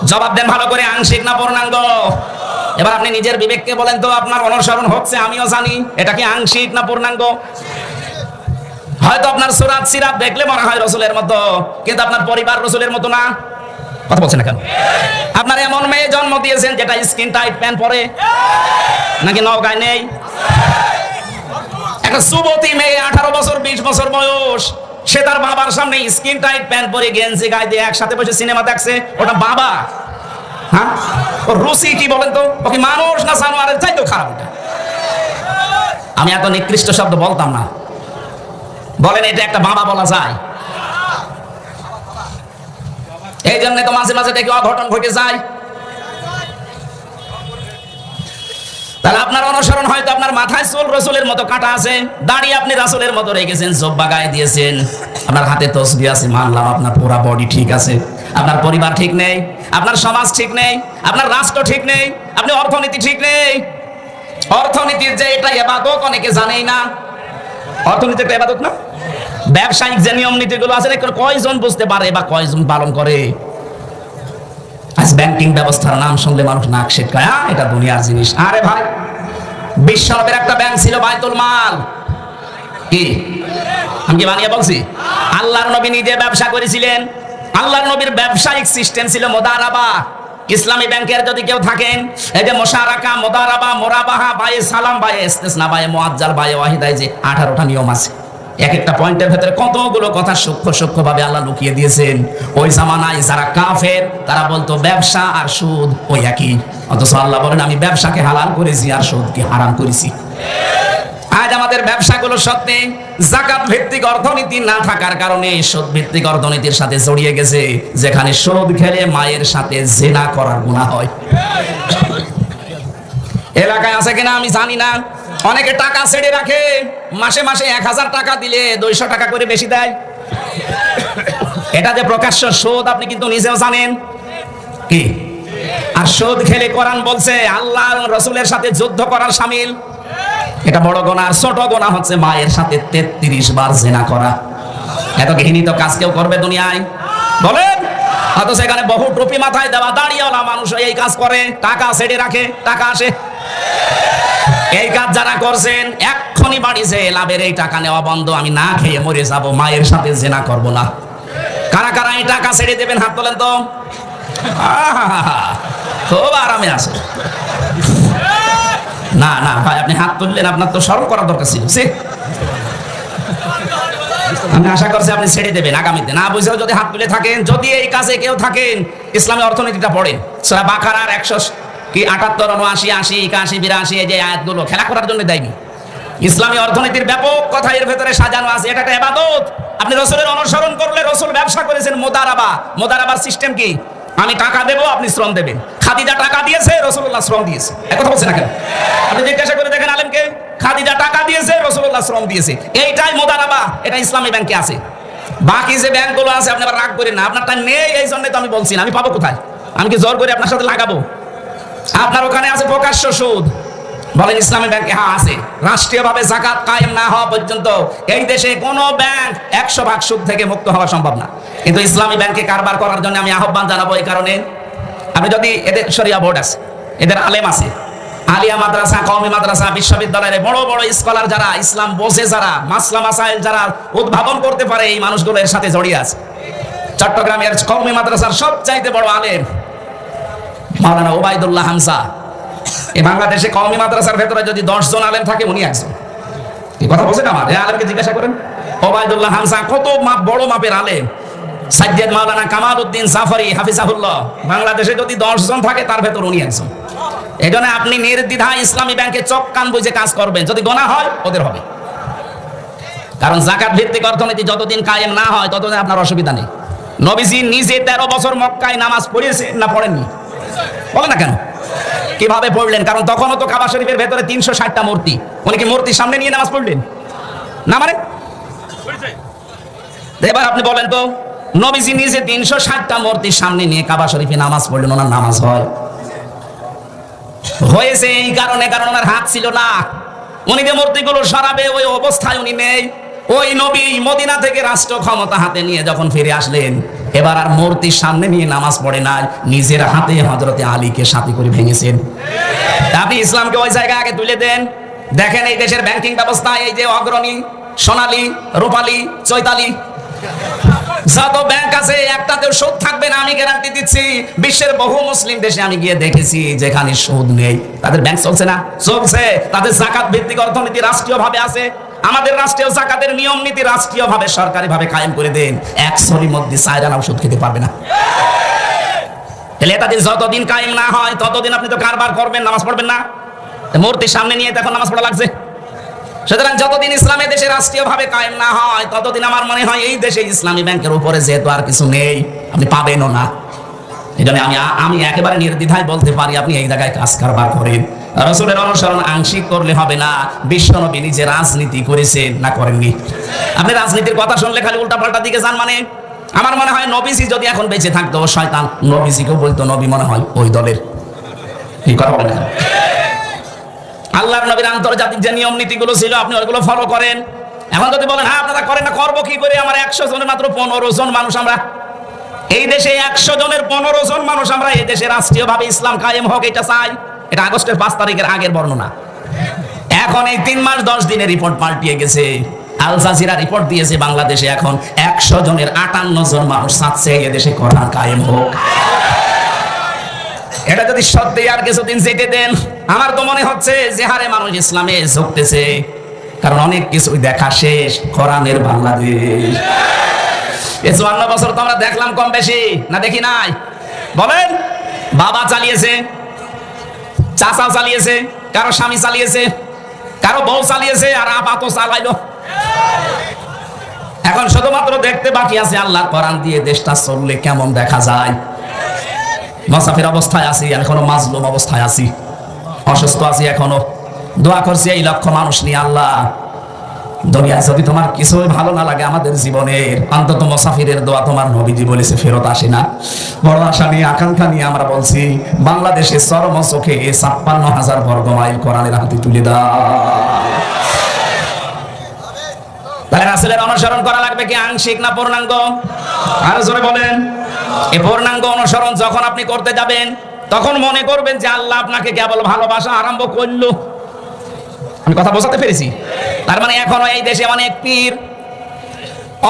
S1: জবাব দেন ভালো করে, আংশিক না পূর্ণাঙ্গ? এবার আপনি নিজের বিবেককে বলেন তো, আপনার অনুসরণ হচ্ছে, আমিও জানি, এটা কি আংশিক না পূর্ণাঙ্গ? হয়তো আপনার সুরাত সিরাত দেখলে মনে হয় রাসূলের মতো, কিন্তু আপনার পরিবার রাসূলের মতো না। কথা বলছেন না কেন? আপনার এমন মেয়ে জন্ম দিয়েছেন যেটা স্কিন টাইট প্যান্ট পরে, নাকি নওগাঁয় নেই? একটা যুবতী মেয়ে 18 বছর 20 বছর বয়স, সে তার বাবার সামনে স্কিন টাইট প্যান্ট পরে গেঞ্জি গায়ে দিয়ে একসাথে বসে সিনেমা দেখছে। ওটা বাবা? হ্যাঁ, ও রুচি কি বলেন তো? ও কি মানুষ না জানোয়ারের চাইতেও খারাপ? এটা আমি এত নিকৃষ্ট শব্দ বলতাম না। বলেন এটা একটা বাবা বলা যায়? এই জন্য তো মাঝে মাঝে দেখি অঘটন ঘটে যায়। তাহলে আপনার অনুসরণ হয়তো আপনার মাথায় চুল রাসূলের মতো কাটা আছে, দাড়ি আপনি রাসূলের মতো রেখেছেন, জব্বা গায়ে দিয়েছেন, আপনার হাতে তসবিহ আছে, মানলাম আপনার পুরা বডি ঠিক আছে। আপনার পরিবার ঠিক নেই, আপনার সমাজ ঠিক নেই, আপনার রাষ্ট্র ঠিক নেই, আপনি অর্থনীতি ঠিক নেই। অর্থনীতির যে এটা ইবাদত অনেকে জানেই না। অর্থনীতি একটা ইবাদত না? ব্যবসায়িক যে নিয়ম নীতিগুলো আছে কয়জন বুঝতে পারে বা কয়জন পালন করে? আজ ব্যাংকিং ব্যবস্থার নাম শুনলে মানুষ নাক সিটকায়, এটা দুনিয়ার জিনিস। আরে ভাই, বিশ্বনবের একটা ব্যাংক ছিল বায়তুল মাল। কি আমি কি বানিয়ে বলছি? আল্লাহর নবী নিজে ব্যবসা করেছিলেন। আল্লাহর নবীর ব্যবসায়িক সিস্টেম ছিল মুদারাবা। ইসলামী ব্যাংকের যদি কেউ থাকেন, এই যে মুশারাকা, মুদারাবা, মুরাবাহা, বায়ে সালাম, বায়ে ইস্তিসনা, বায়ে মুআজ্জাল, বায়ে ওয়াহিদায় যে 18টা নিয়ম আছে, এক একটা পয়েন্টের ভেতরে কতগুলো কথা সূক্ষ্ম সূক্ষ্ম ভাবে আল্লাহ লুকিয়ে দিয়েছেন। ওই জামানায় যারা কাফের তারা বলতো ব্যবসা আর সুদ ওই একই, অথচ আল্লাহ বলেন আমি ব্যবসাকে হালাল করেছি আর সুদকে হারাম করেছি। আজ আমাদের ব্যবসাগুলো সত্যি যাকাত ভিত্তিক অর্থনীতি না থাকার কারণে সুদ ভিত্তিক অর্থনীতির সাথে জড়িয়ে গেছে, যেখানে সুদ খেলে মায়ের সাথে জিনা করার গুনাহ হয়। এলাকায় আছে কিনা আমি জানি না, অনেকে টাকা ছেড়ে রাখে, মাসে মাসে 1000 টাকা দিলে 200 টাকা করে বেশি দেয়। এটা যে প্রকাশ্য সুদ আপনি কিন্তু নিজেও জানেন। কি আর সুদ খেলে কোরআন বলছে আল্লাহ রাসূলের সাথে যুদ্ধ করার শামিল। এটা বড় গুনাহ। আর ছোট গুনাহ হচ্ছে মায়ের সাথে 33 বার জিনা করা। এত ঘৃণিত কাজ কেউ করবে দুনিয়ায় বলেন? অথচ এখানে বহু টুপি মাথায় দেওয়া দাড়িওয়ালা মানুষ এই কাজ করে, টাকা ছেড়ে রাখে, টাকা আসে। এই কাজ যারা করছেন এক্ষুনি বাড়ি যে লাভের এই টাকা নেওয়া বন্ধ, আমি না খেয়ে মরে যাব, মায়ের সাথে জিনা করব না। কারা কারা এই টাকা ছেড়ে দেবেন হাত তোলেন তো। খুব আরামে আছে। না না ভাই, আপনি হাত তুললেন, আপনার তো স্মরণ করার দরকার ছিল। আমি আশা করছি আপনি ছেড়ে দেবেন আগামীতে। না বুঝেও যদি হাত তুলে থাকেন, যদি এই কাজে কেউ থাকেন, ইসলামী অর্থনীতিটা পড়েন সূরা বাকারার 178, 79, 80, 81, 82 এই যে আয়াতগুলো খেলা করার জন্য দেয়নি। ইসলামী অর্থনীতির ব্যাপক কথা এর ভেতরে সাজানো আছে। এটা একটা ইবাদত। আপনি রাসূলের অনুসরণ করলে, রাসূল ব্যবসা করেছেন মুদারাবা। মুদারাবার সিস্টেম কি? আমি টাকা দেব, আপনি শ্রম দেবেন। খাদিজা টাকা দিয়েছে, রাসূলুল্লাহ শ্রম দিয়েছে। এক কথা বলছেন না কেন? আপনি জিজ্ঞাসা করে দেখেন আলেমকে, খাদিজা টাকা দিয়েছে, রাসূলুল্লাহ শ্রম দিয়েছে। এইটাই মুদারাবা, এটা ইসলামী ব্যাংকে আছে। বাকি যে ব্যাংকগুলো আছে আপনি আবার রাগ করেন না, আপনারটা নেই, এই জন্য তো আমি বলছি না। আমি পাবো কোথায়? আমি কি জোর করে আপনার সাথে লাগাবো? আপনার ওখানে আছে প্রকাশ্য সুদ, বলেন ইসলামী ব্যাংকে? হ্যাঁ আছে। রাষ্ট্রীয়ভাবে যাকাত কায়েম না হওয়া পর্যন্ত এই দেশে কোনো ব্যাংক 100% সুদ থেকে মুক্ত হওয়া সম্ভব না। কিন্তু ইসলামী ব্যাংকে কারবার করার জন্য আমি আহ্বান জানাবো। এই কারণে আপনি যদি এদের শরিয়া বোর্ড আছে, এদের আলেম আছে, আলিয়া মাদ্রাসা, কওমি মাদ্রাসা, বিশ্ববিদ্যালয়ের বড় বড় স্কলার যারা, ইসলাম বোঝে যারা, মাসলা মাসাইল যারা উদ্ভাবন করতে পারে, এই মানুষগুলো এর সাথে জড়িয়ে আছে। চট্টগ্রামের কওমি মাদ্রাসার সবচাইতে বড় আলেম মাওলানা ওবায়দুল্লাহ হামজা। এই বাংলাদেশে কওমি মাদ্রাসার ভেতরে যদি 10 জন আলেম থাকে, উনি একজন। এই কথা বলছেন আমার? এই আলেমকে জিজ্ঞাসা করেন। ওবায়দুল্লাহ হামজা কত বড় মাপের আলেম। সাইয়্যিদ মাওলানা কামাল উদ্দিন জাফরি হাফিজাহুল্লাহ, বাংলাদেশে যদি 10 জন থাকে তার ভেতর উনি একজন। এই জন্য আপনি নির্দ্বিধায় ইসলামী ব্যাংকে চোখ কান বুঝে কাজ করবেন। যদি গোনা হয় ওদের হবে, কারণ যাকাত ভিত্তিক অর্থনীতি যতদিন কায়েম না হয় ততদিন আপনার অসুবিধা নেই। নবীজি নিজে 13 বছর মক্কায় নামাজ পড়িয়েছেন না পড়েননি? বলে না কেন? কিভাবে পড়লেন? কারণ তখনও তো কাবা শরীফের ভেতরে 360টা মূর্তি। উনি কি মূর্তির সামনে নিয়ে নামাজ পড়লেন না? মানে এবার আপনি বলেন তো, নবীজি নিজে 360টা মূর্তির সামনে নিয়ে কাবা শরীফে নামাজ পড়লেন, ওনার নামাজ হয়? হয়েছে এই কারণে, কারণ ওনার হাত ছিল না। উনি যে মূর্তিগুলো সরাবে ওই অবস্থায় উনি নেই। ওই নবী মদিনা থেকে রাষ্ট্র ক্ষমতা হাতে নিয়ে যখন ফিরে আসলেন, এবার আর মূর্তির সামনে নিয়ে নামাজ পড়ে নাই, নিজের হাতে হযরতে আলীকে সাথী করে ভেঙেছেন। আপনি ইসলামকে ওই জায়গায় আগে তুলে দেন। দেখেন এই দেশের ব্যাংকিং ব্যবস্থা, এই যে অগ্রণী, সোনালী, রূপালী, চৈতালি যত ব্যাংক আছে, একটাতেও সুদ থাকবে না, আমি গ্যারান্টি দিচ্ছি। বিশ্বের বহু মুসলিম দেশে আমি গিয়ে দেখেছি যেখানে সুদ নেই, তাদের ব্যাংক চলছে না? চলছে। তাদের যাকাত ভিত্তিক অর্থনীতি রাষ্ট্রীয়ভাবে আছে। আমাদের রাষ্ট্রীয় যাকাতের নিয়ম নীতি রাষ্ট্রীয়ভাবে সরকারিভাবে কায়েম করে দেন, 100 মধ্যে 4 আনা ওষুধ খেতে পারবে না। তাহলে এতদিন যতদিন কায়েম না হয় ততদিন আপনি তো কারবার করবেন, নামাজ পড়বেন না। মূর্তির সামনে নিয়ে তখন নামাজ পড়া লাগছে। সুতরাং যতদিন ইসলামের দেশে রাষ্ট্রীয়ভাবে কায়েম না হয় ততদিন আমার মনে হয় এই দেশে ইসলামী ব্যাংকের উপরে যেহেতু আর কিছু নেই, আপনি পাবেনও না। এই জন্য আমি একেবারে নির্দ্বিধায় বলতে পারি, আপনি এই জায়গায় কাজ কারবার করেন। রাসূলের অনুসরণ আংশিক করলে হবে না। বিশ্বনবী নিজে রাজনীতি করেছেন না করেননি? আপনি রাজনীতির কথা শুনলে খালি উল্টাপাল্টা দিকে যান। মানে আমার মনে হয় নবীজি যদি এখন বেঁচে থাকতো, শয়তান নবীজিকেও বলতো নবী মনে হয় ওই দলের। এই কথা বলেন না। আল্লাহর নবীর আন্তর্জাতিক যে নিয়ম নীতিগুলো ছিল আপনি ওইগুলো ফলো করেন। এখন যদি বলেন হ্যাঁ আপনারা করেন না, করবো কি করে? আমার 100 জনের মাত্র 15 জন মানুষ আমরা এই দেশে, 100 জনের 15 জন মানুষ আমরা এই দেশে রাষ্ট্রীয়ভাবে ইসলাম কায়েম হোক এটা চাই। এটা আগস্টের 5 তারিখের আগের বর্ণনা। এখন এই 3 মাস 10 দিনের রিপোর্ট পাল্টিয়ে গেছে। আল জাজিরা রিপোর্ট দিয়েছে বাংলাদেশে এখন 100 জনের 58 জন মানুষ চাচ্ছে এই দেশে কোরআন কায়েম হোক। এটা যদি সত্যি আর কিছুদিন যেতে দেন, আমার তো মনে হচ্ছে যে হারে মানুষ ইসলামে ঝুঁকতেছে, কারণ অনেক কিছুই দেখা শেষ। কোরআনের বাংলাদেশ 54 বছর তো আমরা দেখলাম কম বেশি, না দেখি নাই? বলেন, বাবা চালিয়েছে, চাচা চালিয়েছে, কারো স্বামী চালিয়েছে, কারো বউ চালিয়েছে, আর আপাত চালাইলো। এখন শুধুমাত্র দেখতে বাকি আছে আল্লাহর কোরআন দিয়ে দেশটা চললে কেমন দেখা যায়। মুসাফির অবস্থায় আছি, এখনো মাজলুম অবস্থায় আছি, অসুস্থ আছি, এখনো দোয়া করছি এই লক্ষ মানুষ নিয়ে। আল্লাহ, দুনিয়া যদি তোমার কিছুই ভালো না লাগে আমাদের জীবনের, অন্তত মুসাফিরের দোয়া তোমার নবীজি বলেছে ফেরত আসে না। বড় আশা নিয়ে আকাঙ্ক্ষা নিয়ে আমরা বলছি, বাংলাদেশে চরম চোখে 56,000 বর্গ মাইল কোরআনের হাতে তুলে দাও। তাহলে রাসূলের অনুসরণ করা লাগবে কি আংশিক না পূর্ণাঙ্গ? আরো জোরে বলেন। এই পূর্ণাঙ্গ অনুসরণ যখন আপনি করতে যাবেন তখন মনে করবেন যে আল্লাহ আপনাকে কেবল ভালোবাসা আরম্ভ করলো। আমি কথা বোঝাতে পেরেছি? তার মানে এখনো এই দেশে অনেক পীর,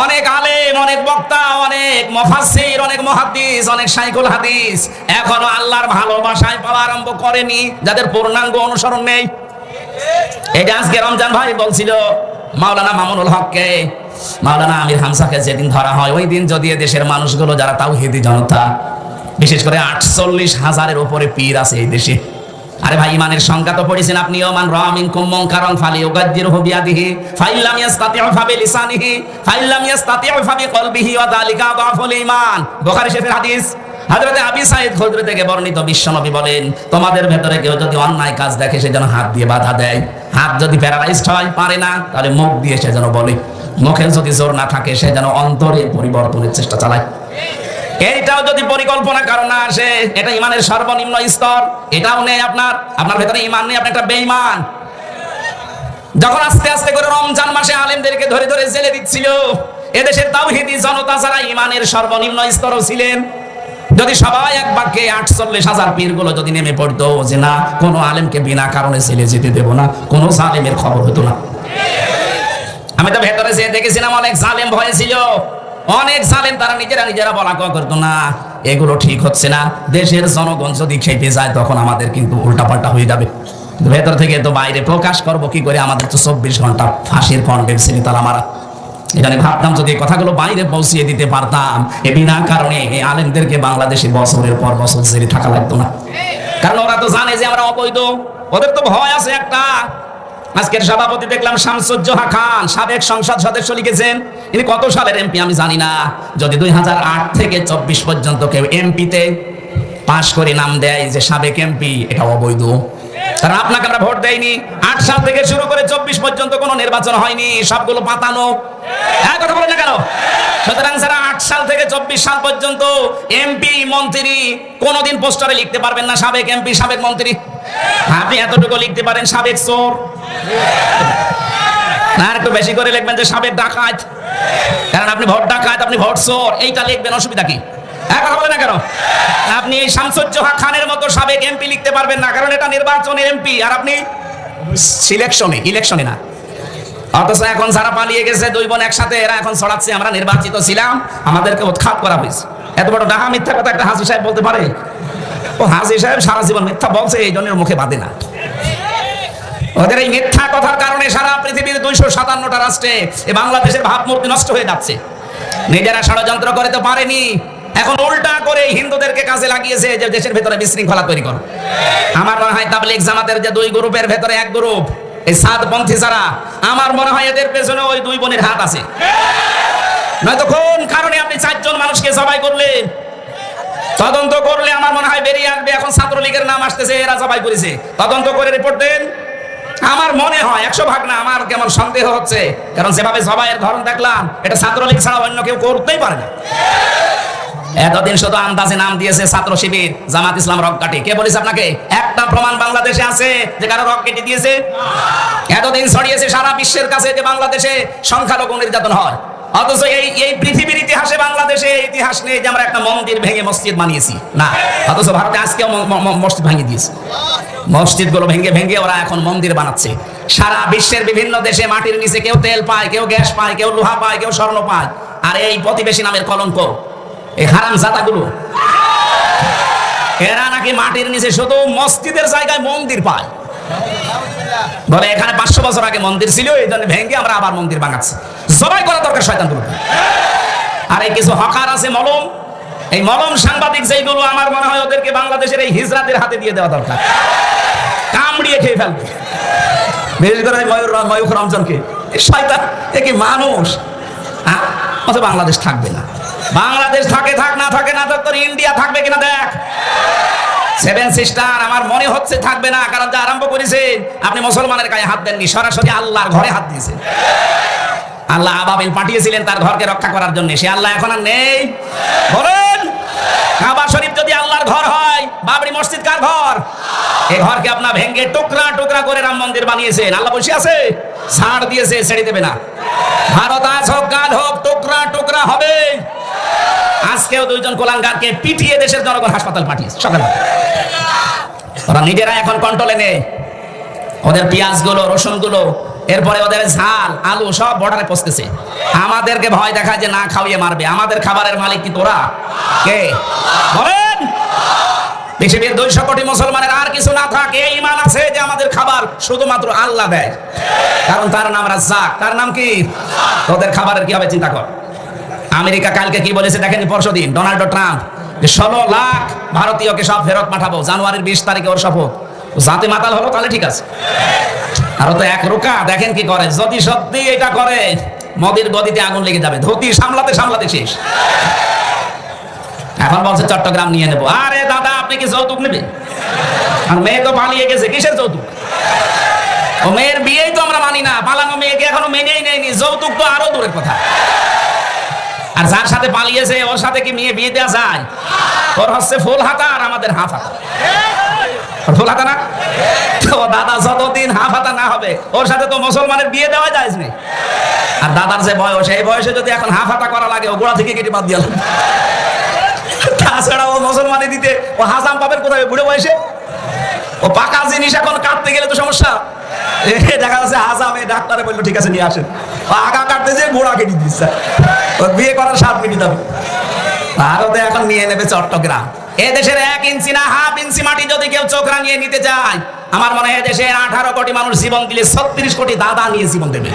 S1: অনেক আলেম, অনেক বক্তা, অনেক মুফাসসির, অনেক মুহাদ্দিস, অনেক শাইখুল হাদিস এখনো আল্লাহর ভালোবাসায় পাওয়া আরম্ভ করেনি, যাদের পূর্ণাঙ্গ অনুসরণ নেই। এই যে আজকে রমজান ভাই বলছিল মাওলানা মামুনুল হককে, মাওলানা আমির হামজাকে যেদিন ধরা হয় ওই দিন যদি দেশের মানুষগুলো যারা তাওহীদি জনতা, বিশেষ করে 48,000-এর উপরে পীর আছে এই দেশে। আরে ভাই, ইমানের সংজ্ঞা তো পড়েছেন আপনি, মান রাআ মিনকুম মুনকারান ফালিয়ুগাজ্জিরহু বিয়াদিহি ফাইল্লাম ইস্তাতি'উ ফাবিলিসানিহি ফাইল্লাম ইস্তাতি'উ ফাবিকলবিহি ওয়া যালিকা যাফুল ঈমান। বুখারী শরীফের হাদিস। হযরত আবী সাঈদ খুদরী থেকে বর্ণিত, বিশ্বনবী বলেন, তোমাদের ভেতরে কেউ যদি অন্যায় কাজ দেখে সে যেন হাত দিয়ে বাধা দেয়। হাত যদি প্যারালাইজড হয়, পারে না, তাহলে মুখ দিয়ে সে যেন বলে। মুখে যদি জোর না থাকে সে যেন অন্তরে পরিবর্তনের চেষ্টা চালায়। এইটাও যদি পরিকল্পনা কারণ না আসে, এটা ইমানের সর্বনিম্ন স্তর। এটাও নেই আপনার ভেতরে ইমান নেই, আপনি একটা বেঈমান। যখন আস্তে আস্তে করে রমজান মাসে আলেমদেরকে ধরে ধরে জেলে দিচ্ছিল, এদেশের তাওহীদি জনতা যারা ইমানের সর্বনিম্ন স্তরও ছিলেন, যদি সবাই এক বাক্যে 48,000 পীরগুলো যদি নেমে পড়তো যে না, কোনো আলেমকে বিনা কারণে জেলে যেতে দেব না, কোনো জালেমের খবর হতো না। আমি তো ভেতরে যেয়ে দেখেছিলাম অনেক জালেম ভয় ছিল, অনেক জালেম তারা নিজেরা বলা করতো না এগুলো ঠিক হচ্ছে না, দেশের জনগণ যদি খেপে যায় তখন আমাদের কিন্তু উল্টাপাল্টা হয়ে যাবে। ভেতর থেকে তো বাইরে প্রকাশ করব কি করে, আমাদের তো 24 ঘন্টা ফাঁসির কন্ডেম ছিল তারা মারা। এখানে ভাবতাম যদি এই কথাগুলো বাইরে পৌঁছিয়ে দিতে পারতাম, এ বিনা কারণে এই আলেমদেরকে বাংলাদেশে বছরের পর বছর জেলে থাকা লাগতো না। কারণ ওরা তো জানে যে আমরা অবৈধ, ওদের তো ভয় আছে একটা। আজকের সভাপতি দেখলাম শামসুজ্জোহা খান, সাবেক সংসদ সদস্য, লিখেছেন ইনি কত সালের এমপি আমি জানি না, যদি 2008 থেকে 24 পর্যন্ত কেউ এমপিতে পাশ করে নাম দেয় যে সাবেক এমপি, এটা অবৈধ। কারণ আপনাকে আমরা ভোট দেয়নি, 8 সাল থেকে শুরু করে 24 পর্যন্ত কোনো নির্বাচন হয়নি, সবগুলো পাতানো। হ্যাঁ, কথা বলেন না কেন? সুতরাং যারা 8 সাল থেকে 24 সাল পর্যন্ত এমপি মন্ত্রী, কোনোদিন পোস্টারে লিখতে পারবেন না সাবেক এমপি সাবেক মন্ত্রী। আপনি এতটুকু লিখতে পারেন সাবেক চোর, না একটু বেশি করে লিখবেন যে সাবেক ডাকাত, কারণ আপনি ভোট ডাকাত, আপনি ভোট চোর, এইটা লিখবেন, অসুবিধা কি? কথা বলে না কেন? আপনি এই শামসুজ্জোহা খানের মতো সাবেক এমপি লিখতে পারবেন না, কারণ এটা নির্বাচনে এমপি আর আপনি ইলেকশনে না। অথচ এখন যারা পালিয়ে গেছে দুই বোন একসাথে, এরা এখন ছড়াচ্ছে আমরা নির্বাচিত ছিলাম, আমাদেরকে উৎখাত করা হয়েছে। এত বড় ডাহা মিথ্যা কথা একটা হাজী সাহেব বলতে পারে? ও হাজী সাহেব সারা জীবন মিথ্যা বলছে, এই জন্য মুখে বাঁধে না। ওদের এই মিথ্যা কথার কারণে সারা পৃথিবীর 257টা রাষ্ট্রে এই বাংলাদেশের ভাবমূর্তি নষ্ট হয়ে যাচ্ছে। নিজেরা ষড়যন্ত্র করে তো পারেনি, এখন উল্টা করে হিন্দুদেরকে কাজে লাগিয়েছে যে দেশের ভেতরে বিশৃঙ্খলা তৈরি করো। আমার মনে হয় তাবলীগ জামাতের যে দুই গ্রুপের ভেতরে এক গ্রুপ এই সাদপন্থী যারা, আমার মনে হয় এদের পেছনে ওই দুই বোনের হাত আছে। নয়তো কোন কারণে আপনি 4 জন মানুষকে জবাই করলেন? তদন্ত করলে আমার মনে হয় বেরিয়ে আসবে এখন ছাত্রলীগের নাম আসতেছে, এরা জবাই করেছে। তদন্ত করে রিপোর্ট দেন। আমার মনে হয় 100 ভাগ না, আমার কেমন সন্দেহ হচ্ছে, কারণ যেভাবে জবাইয়ের ধরন দেখলাম, এটা ছাত্রলীগ ছাড়া অন্য কেউ করতেই পারে না। এতদিন শুধু আন্দাজে নাম দিয়েছে ছাত্র শিবির, জামাত ইসলাম রককাটি। কে বলেছে আপনাকে? একটা প্রমাণ বাংলাদেশে আছে যে কারো রককাটি দিয়েছে? এতদিন ছড়িয়েছে সারা বিশ্বের কাছে যে বাংলাদেশে সংখ্যালঘু নির্যাতন হয়, অথচ এই পৃথিবীর ইতিহাসে বাংলাদেশে ইতিহাস নেই যে আমরা একটা মন্দির ভেঙে মসজিদ বানিয়েছি, না। অথচ ভারতে আজকেও মসজিদ ভেঙে দিয়েছে। মসজিদগুলো ভেঙে ভেঙে ওরা এখন মন্দির বানাচ্ছে। সারা বিশ্বের বিভিন্ন দেশে মাটির নিচে কেউ তেল পায়, কেউ গ্যাস পায়, কেউ লোহা পায়, কেউ স্বর্ণ পায়। আর এই প্রতিবেশী নামের কলঙ্ক, এই হারাম জাতাগুলো, এরা নাকি মাটির নিচে শুধু মসজিদের জায়গায় মন্দির পায়। বলে এখানে 500 বছর আগে মন্দির ছিল, এই জন্য ভেঙে আমরা আবার মন্দির বানাচ্ছি। জবাই করা দরকার শয়তানগুলো। আর এই কিছু হকার আছে মলম, এই মলম সাংবাদিক যেইগুলো, আমার মনে হয় ওদেরকে বাংলাদেশের এই হিজড়াদের হাতে দিয়ে দেওয়া দরকার, কামড়িয়ে খেয়ে ফেলবে। বিশেষ করে ময়ূখ রঞ্জনকে, এই শয়তান, এ কি মানুষ? অথচ বাংলাদেশ থাকবে না। বাংলাদেশ থাকে থাক, না থাকে না থাক, তোর ইন্ডিয়া থাকবে কিনা দেখ। 7 সিস্টার আমার মনে হচ্ছে থাকবে না, কারণ যা আরম্ভ করেছে, আপনি মুসলমানের গায়ে হাত দেননি, সরাসরি আল্লাহর ঘরে হাত দিয়েছেন। আল্লাহ আবাবিল পাঠিয়েছিলেন তার ঘরকে রক্ষা করার জন্য, সে আল্লাহ এখন আর নেই। বলেন, কাবা শরীফ যদি আল্লাহর ঘর হয়, বাবরি মসজিদ কার ঘর? এই ঘরকে আপনার ভেঙে টুকরা টুকরা করে রাম মন্দির বানিয়েছেন। আল্লাহ বসে আছে, ছাড় দিয়েছে, ছেড়ে দেবে না। ভারত আজ হোক কাল হোক টুকরা টুকরা হবে। আজকেও 2 জন কোলাঙ্গারকে পিটিয়ে দেশের জনগণ হাসপাতাল পাঠিয়েছে সকালে। ওরা নিজেরা এখন কন্ট্রোলে নেই। ওদের পেঁয়াজগুলো, রসুনগুলো, এরপরে ওদের ঝাল, আলু সব বর্ডারে পৌঁছতেছে। আমাদেরকে ভয় দেখায় যে না খাওয়িয়ে মারবে। আমাদের খাবারের মালিক কি তোরা? কে বলেন? পৃথিবীর 200 কোটি মুসলমানের আর কিছু না থাকে, ঈমান আছে যে আমাদের খাবার শুধুমাত্র আল্লাহ দেয়, কারণ তার নাম রাজ্জাক। তার নাম কি? তোদের খাবারের কি হবে চিন্তা কর। আমেরিকা কালকে কি বলেছে দেখেন, পরশুদিন ডোনাল্ড ট্রাম্প যে 16 লাখ ভারতীয়কে সব ফেরত পাঠাবো, জানুয়ারির 20 তারিখে ওর শপথ। জাতে মাতাল হলো তাহলে ঠিক আছে, আর তো এক রোকা দেখেন কি করে। যদি সত্যি এটা করে, মোদির গদিতে আগুন লেগে যাবে, ধুতি সামলাতে সামলাতে শেষ। এখন বলছে চট্টগ্রাম নিয়ে নেবো। আরে দাদা, আপনি কি যৌতুক নেবেন? আর মেয়ে তো পালিয়ে গেছে, কিসের যৌতুক? ও মেয়ের বিয়েই তো আমরা মানি না, পালানো মেয়েকে এখনো মেনেই নেয়নি, যৌতুক তো আরো দূরের কথা। আর যার সাথে পালিয়েছে ওর সাথে কি মেয়ে বিয়ে দেওয়া যায়? ওর হচ্ছে ফুল হাতা আর আমাদের হাফ হাতা। ফুল হাতা না, তো দাদা যতদিন হাফ হাতা না হবে ওর সাথে তো মুসলমানের বিয়ে দেওয়া যায় না। আর দাদার যে বয়স, এই বয়সে যদি এখন হাফ হাতা করা লাগে ও গোড়া থেকে কেটে বাদ দিয়ে। তাছাড়া ও মুসলমানে দিতে ও হাসাম পাবেন কোথায় বুড়ো বয়সে? ও পাকা জিনিস এখন কাটতে গেলে তো সমস্যা। দেখা যাচ্ছে হাসামে ডাক্তারে বললো ঠিক আছে নিয়ে আসেন, ও আগা কাটতে যে গোড়া কেটে দিচ্ছে। ও বিয়ে করার 7 মিনিট হবে। ভারতে এখন নিয়ে নেবে চট্টগ্রাম। এ দেশের 1 ইঞ্চি না হাফ ইঞ্চি মাটি যদি কেউ চোখরা নিয়ে নিতে চায়, আমার মনে হয় দেশের 18 কোটি মানুষ জীবন দিলে 36 কোটি দাদা নিয়ে জীবন দেবে।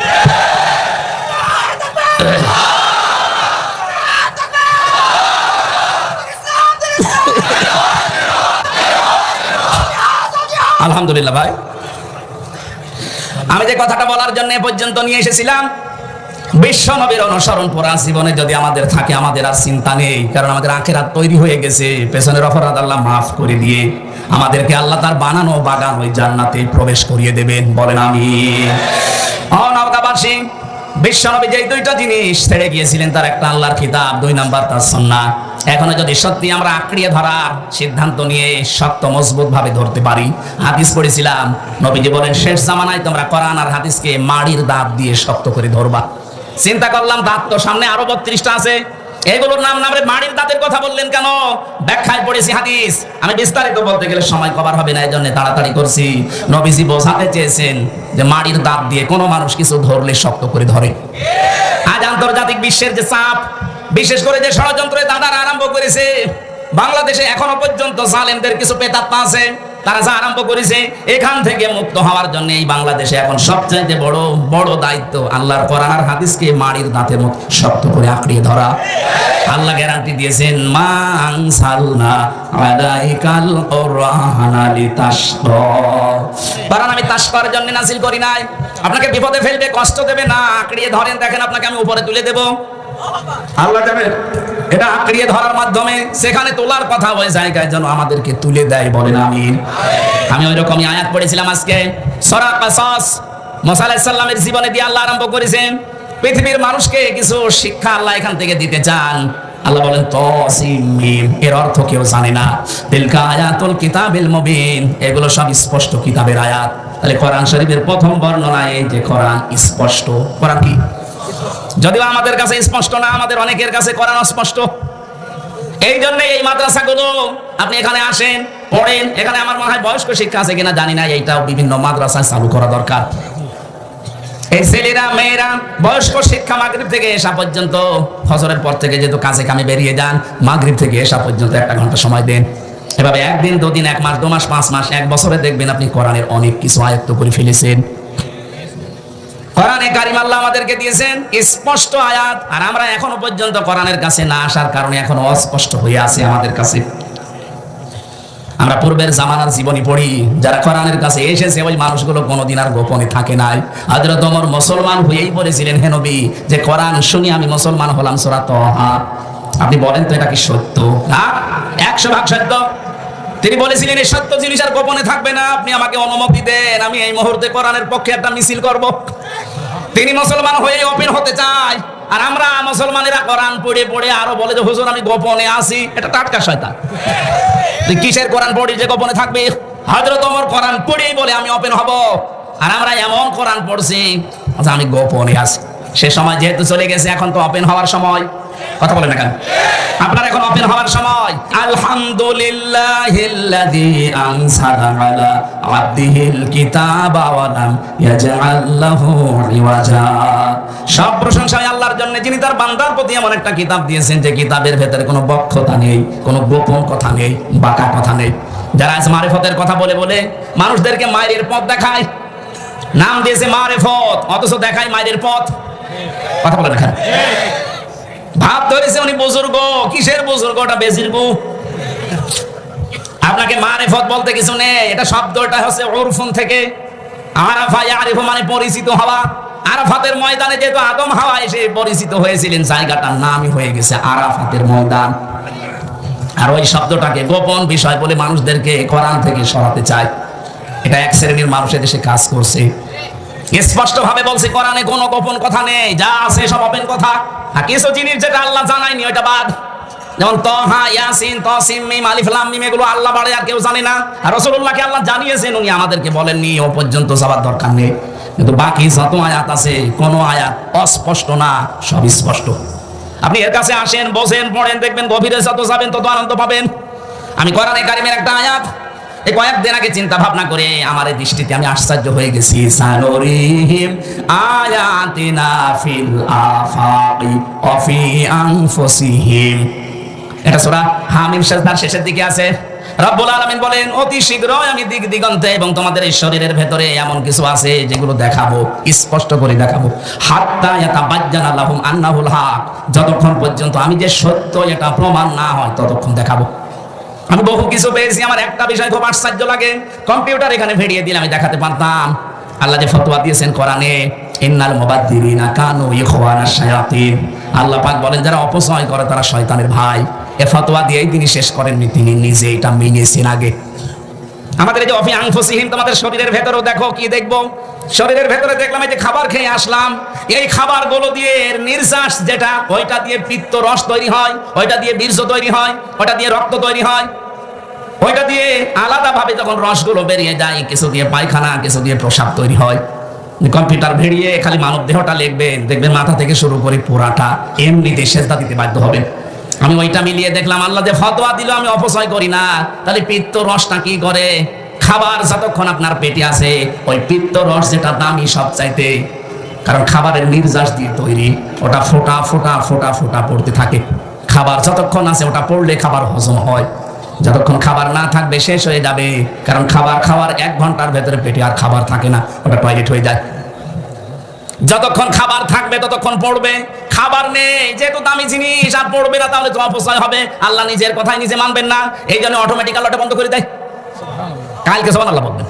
S1: আলহামদুলিল্লাহ ভাই, আমি যে কথাটা বলার জন্য পর্যন্ত নিয়ে এসেছিলাম, বিশ্ব নবীর অনুসরণ পুরা জীবনে যদি আমাদের থাকে, আমাদের আর চিন্তা নেই, কারণ আমাদের আখিরাত তৈরি হয়ে গেছে। পেছনের অপরাধ আল্লাহ মাফ করে দিয়ে আমাদেরকে আল্লাহ তার বানানো বাগান ওই জান্নাতে প্রবেশ করিয়ে দেবেন, বলেন আমিন। নওগাঁবাসী, বিশ্ব নবী যে 2টা জিনিস ছেড়ে গিয়েছিলেন, তার একটা আল্লাহর কিতাব, 2 নাম্বার তার সুন্নাহ। এখনো যদি সত্যি আমরা আঁকড়িয়ে ধরার সিদ্ধান্ত নিয়ে শক্ত মজবুত ভাবে ধরতে পারি, হাদিস পড়েছিলাম, নবীজি বলেন শেষ জামানায় তোমরা কোরআন আর হাদিসকে মাড়ির দাঁত দিয়ে শক্ত করে ধরবা। চিন্তা করলাম দাঁত তো সামনে আরো 32টা আছে, এগুলোর নাম নামে মাড়ির দাঁতের কথা বললেন কেন? ব্যাখ্যায় পড়েছি হাদিস, আমি বিস্তারিত বলতে গেলে সময় কভার হবে না, এই জন্য তাড়াতাড়ি করছি। নবীজি বোঝাতে চেয়েছেন যে মাড়ির দাঁত দিয়ে কোনো মানুষ কিছু ধরলে শক্ত করে ধরে। আজ আন্তর্জাতিক বিশ্বের যে চাপ, বিশেষ করে যে ষড়যন্ত্রের দাদারা আরম্ভ করেছে, বাংলাদেশে এখনো পর্যন্ত জালেমদের কিছু পেতাত্মা আছে, তারা যা আরম্ভ করেছে, এখান থেকে মুক্ত হওয়ার জন্য এই বাংলাদেশে এখন সবচাইতে বড় দায়িত্ব আল্লাহর কোরআন আর হাদিসকে মাড়ির দাঁতের মতো শক্ত করে আঁকড়িয়ে ধরা। আল্লাহ গ্যারান্টি দিয়েছেন, মা আনসালনা আলাইকাল কুরআনা লিতাশকা। কোরআন আমি তাশকার জন্য নাযিল করি নাই, আপনাকে বিপদে ফেলবে, কষ্ট দেবে না। আঁকড়িয়ে ধরেন, দেখেন আপনাকে আমি উপরে তুলে দেব। আল্লাহ জানেন এটা আঁকড়িয়ে ধরার মাধ্যমে সেখানে তোলার কথা ওই জায়গায় যেন আমাদেরকে তুলে দেয়, বলেন আমিন। আমি ওই রকমই আয়াত পড়েছিলাম আজকে, সূরা কাসাস। মুসা আলাইহিস সালামের জীবনে দিয়ে আল্লাহ আরম্ভ করেছেন, পৃথিবীর মানুষকে কিছু শিক্ষা আল্লাহ এখান থেকে দিতে চান। আল্লাহ বলেন তাসিম মিম, এর অর্থ কেউ জানে না। তিলকা আয়াতুল কিতাবিল মুবিন, এগুলো সব স্পষ্ট কিতাবের আয়াত। তাহলে কোরআন শরীফের প্রথম বর্ণনা এই যে কোরআন স্পষ্ট। কোরআন কি? যদিও আমাদের কাছে স্পষ্ট না, আমাদের অনেকের কাছে কোরআন স্পষ্ট। এই জন্য এই মাদ্রাসাগুলো আপনি এখানে আসেন, পড়েন। এখানে আমার মনে হয় বয়স্ক শিক্ষা আছে কিনা জানি না, এইটাও বিভিন্ন মাদ্রাসায় চালু করা দরকার। এই ছেলেরা মেয়েরা বয়স্ক শিক্ষা মাগরিব থেকে এসা পর্যন্ত, ফজরের পর থেকে যেহেতু কাজে কামে বেরিয়ে যান, মাগরিব থেকে এসা পর্যন্ত 1 ঘন্টা সময় দেন। এভাবে 1 দিন 2 দিন 1 মাস 2 মাস 5 মাস 1 বছরে দেখবেন আপনি কোরআনের অনেক কিছু আয়ত্ত করে ফেলেছেন। কোরআনে কারিম আল্লাহ আমাদেরকে দিয়েছেন স্পষ্ট আয়াত, আর আমরা এখনো পর্যন্ত কোরআনের কাছে না আসার কারণে এখনো অস্পষ্ট হয়ে আছে আমাদের কাছে। আমরা পূর্বের জামানার জীবনী পড়ি, যারা কোরআনের কাছে এসেছে ওই মানুষগুলো কোনোদিন আর গোপনে থাকে নাই। হযরত ওমর মুসলমান হয়েই বলেছিলেন, হে নবী, যে কোরআন শুনি আমি মুসলমান হলাম, সূরা তাহা। আপনি বলেন তো এটা কি সত্য? না, 100% সত্য। তিনি বলেছিলেন এই সত্য জিনিস আর গোপনে থাকবে না, আপনি আমাকে অনুমতি দেন, আমি এই মুহূর্তে কোরআনের পক্ষে একটা মিছিল করব। তিনি মুসলমান হয়ে ওপেন হতে চায়, আর আমরা মুসলমানেরা কোরআন পড়ে পড়ে আরো বলে যে হুজুর আমি গোপনে আছি। এটা টাটকা শয়তান। তুই কিসের কোরআন পড়ি যে গোপনে থাকবে? হযরত ওমর কোরআন পড়েই বলে আমি ওপেন হব, আর আমরা এমন কোরআন পড়ছি যে আমি গোপনে আছি। সে সময় যেহেতু চলে গেছে, এখন তো ওপেন হওয়ার সময়। কথা বলেন না কেন? আপনার এখন ওপেন হওয়ার সময়। আলহামদুলিল্লাহিল্লাযী আনসালা আলা আবদিহিল কিতাবা ওয়া লাম ইয়াজআল লাহু ইওয়াজা। সব প্রশংসা আল্লাহর জন্য, যিনি তার বান্দার প্রতি এমন একটা কিতাব দিয়েছেন যে কিতাবের ভেতরে কোনো বক্রতা নেই, কোনো গোপন কথা নেই, বাঁকা কথা নেই। যারা আজ মারিফতের কথা বলে বলে মানুষদেরকে মায়ের পথ দেখায়, নাম দিয়েছে মারিফত, অথচ দেখায় মায়ের পথ। কথা বলে না, ভাব ধরেছে উনি বুজুর্গ। কিসের বুজুর্গ? ওটা বেজির্গ। আপনাকে মারিফত বলতে কিছু নেই, এটা শব্দটা হচ্ছে উরফুন থেকে। আরাফা ইয়ারিফু মানে পরিচিত হওয়া। আরাফাতের ময়দানে যেহেতু আদম হাওয়া এসে পরিচিত হয়েছিলেন, জায়গাটার নামই হয়ে গেছে আরাফাতের ময়দান। আর ওই শব্দটাকে গোপন বিষয় বলে মানুষদেরকে কোরআন থেকে সরাতে চায়। এটা 1 শ্রেণীর মানুষের দেশে কাজ করছে। স্পষ্ট ভাবে বলছে কোরআনে কোনো গোপন কথা নেই, যা আছে সব ওপেন কথা। আর কিছু জিনিস যেটা আল্লাহ জানায়নি ওইটা বাদ। যেমন তহা, ইয়াসিন, তসিম, মিম, আলিফ, লাম, মিম এগুলো আল্লাহ বাড়ে আর কেউ জানে না। আর রাসূলুল্লাহকে আল্লাহ জানিয়েছেন, উনি আমাদেরকে বলেননি, ও পর্যন্ত যাবার দরকার নেই। কিন্তু বাকি যত আয়াত আছে কোনো আয়াত অস্পষ্ট না, সব স্পষ্ট। আপনি এর কাছে আসেন, বসেন, পড়েন, দেখবেন গভীরে যত যাবেন তত আনন্দ পাবেন। আমি কোরআনে কারিমের একটা আয়াত এই কয়েকদিন আগে চিন্তা ভাবনা করে আমার এই দৃষ্টিতে আমি আশ্চর্য হয়ে গেছি। সানুরিহিম আয়াতিনা ফিল আফাকি ওয়া ফি আনফুসিহিম। এটা সূরা হামিম সাজদার শেষের দিকে আছে। রব্বুল আলামিন বলেন, অতি শীঘ্রই আমি দিক দিগন্তে এবং তোমাদের এই শরীরের ভেতরে এমন কিছু আছে যেগুলো দেখাবো, স্পষ্ট করে দেখাবো। হাত্তা ইয়াতাবাজ্জানা লাহুম আন্নাহুল হক, যতক্ষণ পর্যন্ত আমি যে সত্য এটা প্রমাণ না হয় ততক্ষণ দেখাবো। আমি বহু কিছু পেয়েছি, আমার একটা বিষয় খুব আশ্চর্য লাগে। কম্পিউটার এখানে ভিড়িয়ে দিলে আমি দেখাতে পারতাম। আল্লাহ যে ফতোয়া দিয়েছেন কোরআনে, ইন্নাল মুবাদ্দিরিনা কানু ইখওয়ানাশ শায়াতিন। আল্লাহ পাক বলেন যারা অপচয় করে তারা শয়তানের ভাই। এ ফতোয়া দিয়েই তিনি শেষ করেননি, তিনি নিজে এটা মেনেছেন আগে। আমাদের এই যে অফি আনফুসিহিম, তোমাদের শরীরের ভেতরেও দেখো, কি দেখবো? শরীরের ভেতরে দেখলাম এই যে খাবার খেয়ে আসলাম, এই খাবারগুলো দিয়ে নির্যাস যেটা, ওইটা দিয়ে পিত্ত রস তৈরি হয়, ওইটা দিয়ে বীর্য তৈরি হয়, ওইটা দিয়ে রক্ত তৈরি হয়, ওইটা দিয়ে আলাদাভাবে যখন রসগুলো বেরিয়ে যায়, কিছু দিয়ে পায়খানা, কিছু দিয়ে প্রস্রাব তৈরি হয়। কম্পিউটার ভেড়িয়ে খালি মানব দেহটা লিখবেন, দেখবেন মাথা থেকে শুরু করে পুরাটা এমনিতে সেজদা দিতে বাধ্য হবেন। আমি ওইটা মিলিয়ে দেখলাম আল্লাহ যে ফতোয়া দিল আমি অপচয় করি না। তাহলে পিত্ত রসটা কি করে? খাবার যতক্ষণ আপনার পেটে আছে, ওই পিত্ত রস যেটা দামি সব চাইতে, কারণ খাবারের নির্যাস দিয়ে তৈরি, ওটা ফোটা ফোটা ফোটা ফোটা পড়তে থাকে। খাবার যতক্ষণ আছে ওটা পড়লে খাবার হজম হয়, যতক্ষণ খাবার না থাকবে শেষ হয়ে যাবে। কারণ খাবার খাওয়ার 1 ঘন্টার ভেতরে পেটে আর খাবার থাকে না, ওটা টয়লেট হয়ে যায়। যতক্ষণ খাবার থাকবে ততক্ষণ পড়বে, খাবার নেই যেহেতু দামি জিনিস আর পড়বে না, তাহলে তো অপচয় হবে। আল্লাহ নিজের কথাই নিজে মানবেন না, এই জন্য অটোমেটিক আল্লাহটা বন্ধ করে দেয়। কালকে সুবহানাল্লাহ বলবেন।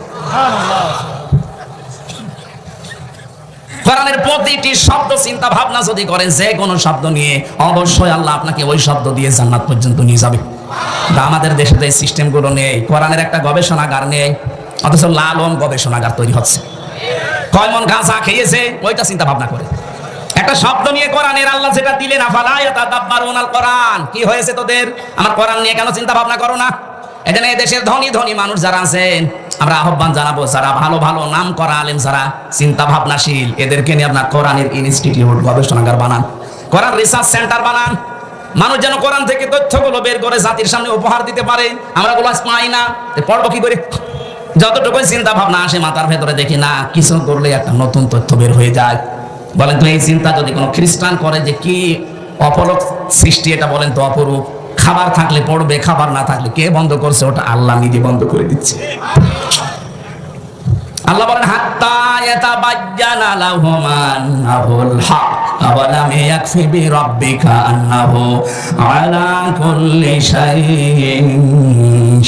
S1: কোরআনের প্রতিটি শব্দ চিন্তা ভাবনা যদি করেন, যে কোনো শব্দ নিয়ে, অবশ্যই আল্লাহ আপনাকে ওই শব্দ দিয়ে জান্নাত পর্যন্ত নিয়ে যাবে। আমাদের দেশে এই সিস্টেমগুলো নেই, কোরআনের একটা গবেষণাগার নেই, অথচ লালন গবেষণাগার তৈরি হচ্ছে। কয় মন গাঁজা খেয়েছে ওইটা চিন্তা ভাবনা করে, একটা শব্দ নিয়ে কোরআনের আল্লাহ যেটা দিলেন, আফালা ইয়াতাদাব্বারুনাল কোরআন, কি হয়েছে তোদের? আমার কোরআন নিয়ে কেন চিন্তা ভাবনা করো না? এজন্য এই দেশের ধনী ধনী মানুষ যারা আছেন, আমরা আহ্বান জানাবো, যারা ভালো ভালো নাম করা আলেম, যারা চিন্তা ভাবনাশীল, এদেরকে নিয়ে আপনার কোরআনের ইনস্টিটিউট, গবেষণাগার বানান, কোরআন রিসার্চ সেন্টার বানান। মানুষ যেন কোরআন থেকে তথ্যগুলো বের করে জাতির সামনে উপহার দিতে পারে। আমরা গুলো পাই না, পড়বো কি করে? যতটুকু চিন্তা ভাবনা আসে মাথার ভেতরে, দেখি না কিছু করলে একটা নতুন তথ্য বের হয়ে যায়। বলেন তো এই চিন্তা যদি কোনো খ্রিস্টান করে, যে কি অপরূপ সৃষ্টি এটা, বলেন তো অপরূপ। খাবার থাকলে পড়বে, খাবার না থাকলে কে বন্ধ করছে? ওটা আল্লাহ নিজে বন্ধ করে দিচ্ছে। আল্লাহ বলেন, হাত্তা ইয়াতাবাজ্জানা লাহুম আন্নাহুল হক আওয়ালাম ইয়াকফি বিরাব্বিকা আন্নাহু আলা কুল্লি শাইইন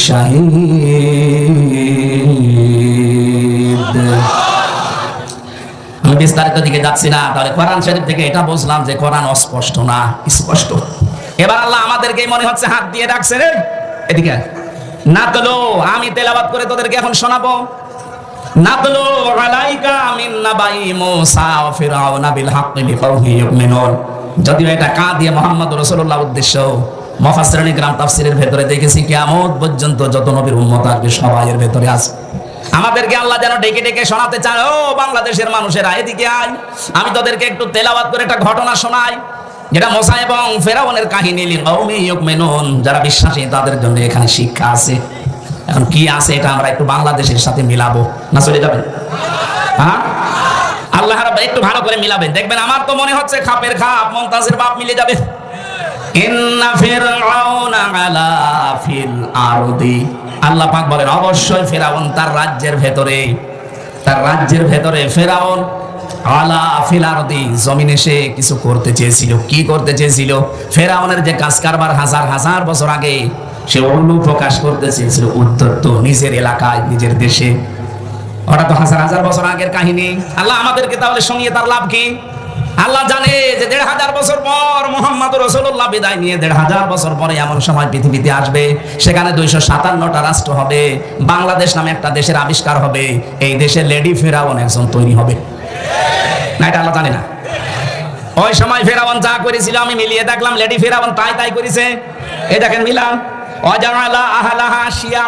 S1: শাহীদ। আমি বিস্তারিত দিকে যাচ্ছি না, তাহলে কোরআন শরীফ থেকে এটা বুঝলাম যে কোরআন অস্পষ্ট না, স্পষ্ট। এবার আল্লাহ আমাদেরকে মনে হচ্ছে হাত দিয়ে ডাকছে, রে এদিকে না তোলো, আমি তেলাওয়াত করে তোদেরকে এখন শোনাবো। নাতলু আলাইকা মিন নাবাই মূসা ওয়া ফিরআউনা বিল হাক্কি লিকাওমি ইউমিনুন। যদিও এটা কা দিয়ে মুহাম্মদ রাসূলুল্লাহ উদ্দেশ্য, মুফাসসিরিন ইকরাম তাফসীরের ভেতরে দেখেছি কিয়ামত পর্যন্ত যত নবীর উম্মত আসবে সবাই এর ভেতরে আছে। আমাদেরকে আল্লাহ যেন ডেকে ডেকে শোনাতে চান, ও বাংলাদেশের মানুষেরা এদিকে আয়, আমি তোদেরকে একটু তেলাওয়াত করে একটা ঘটনা শোনাই, যেটা মূসা এবং ফিরআউনের কাহিনী, লিকাওমি ইউমিনুন, যারা বিশ্বাসী তাদের জন্য এখানে শিক্ষা আছে। এখন কি আছে এটা আমরা একটু বাংলাদেশের সাথে মিলাবো না, চলে যাবেন? হ্যাঁ, আল্লাহ রাব্বুল একটু ভালো করে মিলাবেন, দেখবেন আমার তো মনে হচ্ছে খাপের খাপ মুমতাজের বাপ মিলে যাবে। ইন্না ফিরআউনা আলা ফিল আরদি, আল্লাহ পাক বলেন অবশ্যই ফিরআউন তার রাজ্যের ভেতরে ফিরআউন আলা ফিল আরদি, জমিনে সে কিছু করতে চেয়েছিল। কি করতে চেয়েছিল? ফিরআউনের যে কাজ কারবার হাজার হাজার বছর আগে সে অনু প্রকাশ করতে চেয়েছিল, উদ্ধত্ত নিজের এলাকায়, নিজের দেশে। ওটা তো হাজার হাজার বছর আগের কাহিনী। আল্লাহ আমাদেরকে তাহলে শুনিয়ে তার লাভ কি? আল্লাহ জানে যে ১৫০০ বছর পর মুহাম্মদ রাসূলুল্লাহ বিদায় নিয়ে ১৫০০ বছর পরে এমন সময় পৃথিবীতে আসবে, সেখানে ২৫৭টা রাষ্ট্র হবে, বাংলাদেশ নামে একটা দেশের আবিষ্কার হবে, এই দেশে লেডি ফিরআউন একজন তৈরি হবে। না এটা আল্লাহ জানে না? ওই সময় ফেরাউন যা করেছিল আমি মিলিয়ে দেখলাম লেডি ফেরাউন তাই করেছে। এই দেখেন মিলাম। ওয়াজাআলা আহলাহা শিয়া,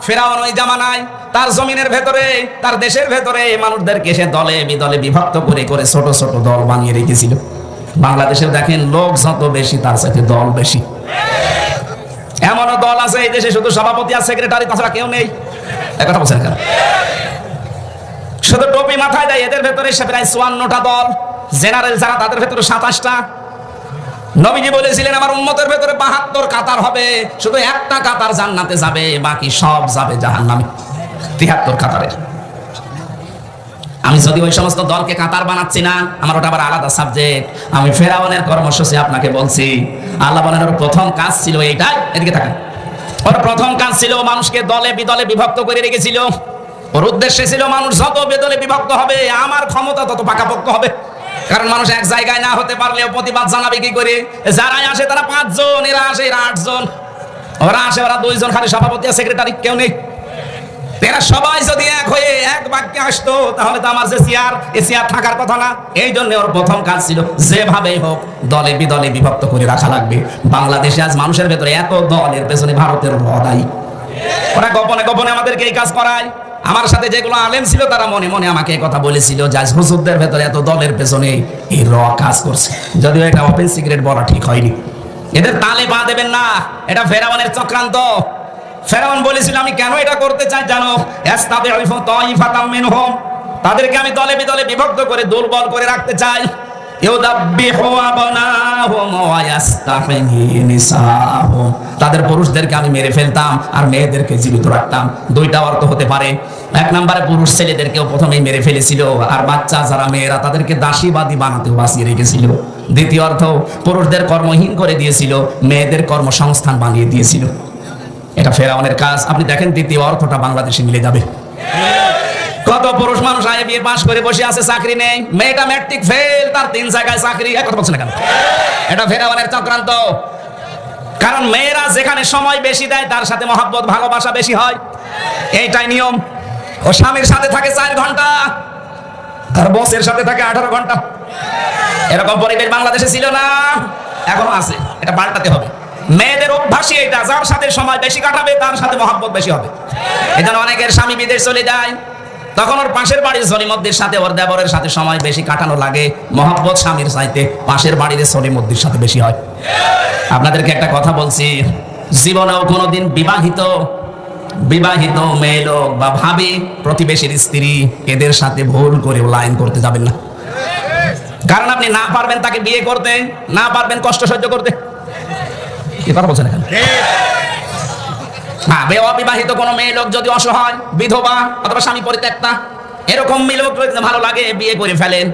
S1: ফেরাউন ওই জামানায় তার জমিনের ভেতরে, তার দেশের ভেতরে মানুষদেরকে সে দলে বিদলে বিভক্ত করে করে ছোট ছোট দল বানিয়ে রেখেছিল। বাংলাদেশে দেখেন লোক যত বেশি তার সাথে দল বেশি। এমনও দল আছে এই দেশে শুধু সভাপতি আর সেক্রেটারি, তাছাড়া কেউ নেই। কথা বলছেন কেন? শুধু টুপি মাথায় দেয়। এদের ভেতরে সে প্রায় 54টা দল, জেনারেল যারা তাদের ভেতরে 27টা। নবীজি বলেছিলেন আমার উম্মতের ভেতরে 72 কাতার হবে, শুধু একটা কাতার জান্নাতে যাবে, বাকি সব যাবে জাহান্নামে। 73 কাতারের। আমি যদি ওই সমস্ত দলকে কাতার বানাচ্ছি না, আমার ওটা আবার আলাদা সাবজেক্ট। আমি ফেরাউনের কর্মসূচি আপনাকে বলছি। আল্লাহ বলেন ওর প্রথম কাজ ছিল এইটাই। এদিকে তাকান। ওর প্রথম কাজ ছিল মানুষকে দলে বিদলে বিভক্ত করে রেখেছিল। ওর উদ্দেশ্য ছিল মানুষ যত বিদলে বিভক্ত হবে আমার ক্ষমতা তত পাকাপোক্ত হবে। কারণ মানুষ এক জায়গায় না হতে পারলেও প্রতিবাদ জানাবে কি করে? যারাই আসে তারা 5 জন, এরা আসে এরা 8 জন, ওরা আসে ওরা 2 জন, খালি সভাপতি আর সেক্রেটারি কেউ নেই। এরা সবাই যদি এক হয়ে এক বাক্যে আসতো তাহলে তো আমার যে চেয়ার, এই চেয়ার থাকার কথা না। এই জন্য ওর প্রথম কাজ ছিল যেভাবেই হোক দলে বিদলে বিভক্ত করে রাখা লাগবে। বাংলাদেশে আজ মানুষের ভেতরে এত দলের পেছনে ভারতের রদাই। ওরা গোপনে গোপনে আমাদেরকে এই কাজ করায়। আমার সাথে যেগুলো আলেম ছিল তারা মনে মনে আমাকে এই কথা বলেছিল যে আজ হুজুরদের ভেতরে এত দলের পেছনে এই কাজ করছে। যদিও এটা ওপেন সিক্রেট বলা ঠিক হয়নি। এদের তালে পা দেবেন না, এটা ফেরাউনের চক্রান্ত। ফেরাউন বলেছিল আমি কেন এটা করতে চাই জানো? তাদেরকে আমি দলে বিদলে বিভক্ত করে দুর্বল করে রাখতে চাই। তাদের পুরুষদেরকে আমি মেরে ফেলতাম আর মেয়েদেরকে জীবিত রাখতাম। দুইটা অর্থ হতে পারে। এক নম্বরে পুরুষ ছেলেদেরকেও প্রথমেই মেরে ফেলেছিল, আর বাচ্চা যারা মেয়েরা তাদেরকে দাসীবাদী বানাতেও বাঁচিয়ে রেখেছিল। দ্বিতীয় অর্থ পুরুষদের কর্মহীন করে দিয়েছিল, মেয়েদের কর্মসংস্থান বানিয়ে দিয়েছিল। এটা ফেরাউনের কাজ। আপনি দেখেন দ্বিতীয় অর্থটা বাংলাদেশে মিলে যাবে। কত পুরুষ মানুষ আইএ বিএ পাস করে বসে আছে, চাকরি নেই। মেয়েটা ম্যাট্রিক ফেল, তার 3 জায়গায় চাকরি। কথা বলছেন না কেন? এটা ফেরাউনের চক্রান্ত। কারণ মেয়েরা যেখানে সময় বেশি দেয় তার সাথে মহব্বত ভালোবাসা বেশি হয়, এইটাই নিয়ম। ও স্বামীর সাথে থাকে 4 ঘন্টা, আর বসের সাথে থাকে 18 ঘন্টা। এরকম পরিবেশ বাংলাদেশে ছিল না, এখন আছে। এটা পাল্টাতে হবে। মেয়েদের অভ্যাসই এটা, যার সাথে সময় বেশি কাটাবে তার সাথে মহব্বত বেশি হবে। এজন্য অনেকের স্বামী বিদেশ চলে যায়, তখন ওর পাশের বাড়ির সলিমদ্দির সাথে ওর দেবরের সাথে সময় বেশি কাটানো লাগে। মহব্বত স্বামীর চাইতে পাশের বাড়ির সলিমদ্দির সাথে বেশি হয়। আপনাদেরকে একটা কথা বলছি, জীবনেও কোনোদিন বিবাহিত মেয়ে লোক বা ভাবি, প্রতিবেশীর স্ত্রী, এদের সাথে ভুল করে লাইন করতে যাবেন না। কারণ আপনি না পারবেন তাকে বিয়ে করতে, না পারবেন কষ্ট সহ্য করতে। কি কথা বলছেন এখানে? হ্যাঁ, অবিবাহিত কোনো মেয়ে লোক যদি অসহায়, বিধবা অথবা স্বামী পরিত্যক্তা, এরকম মেয়ে লোক ভালো লাগে বিয়ে করে ফেলেন।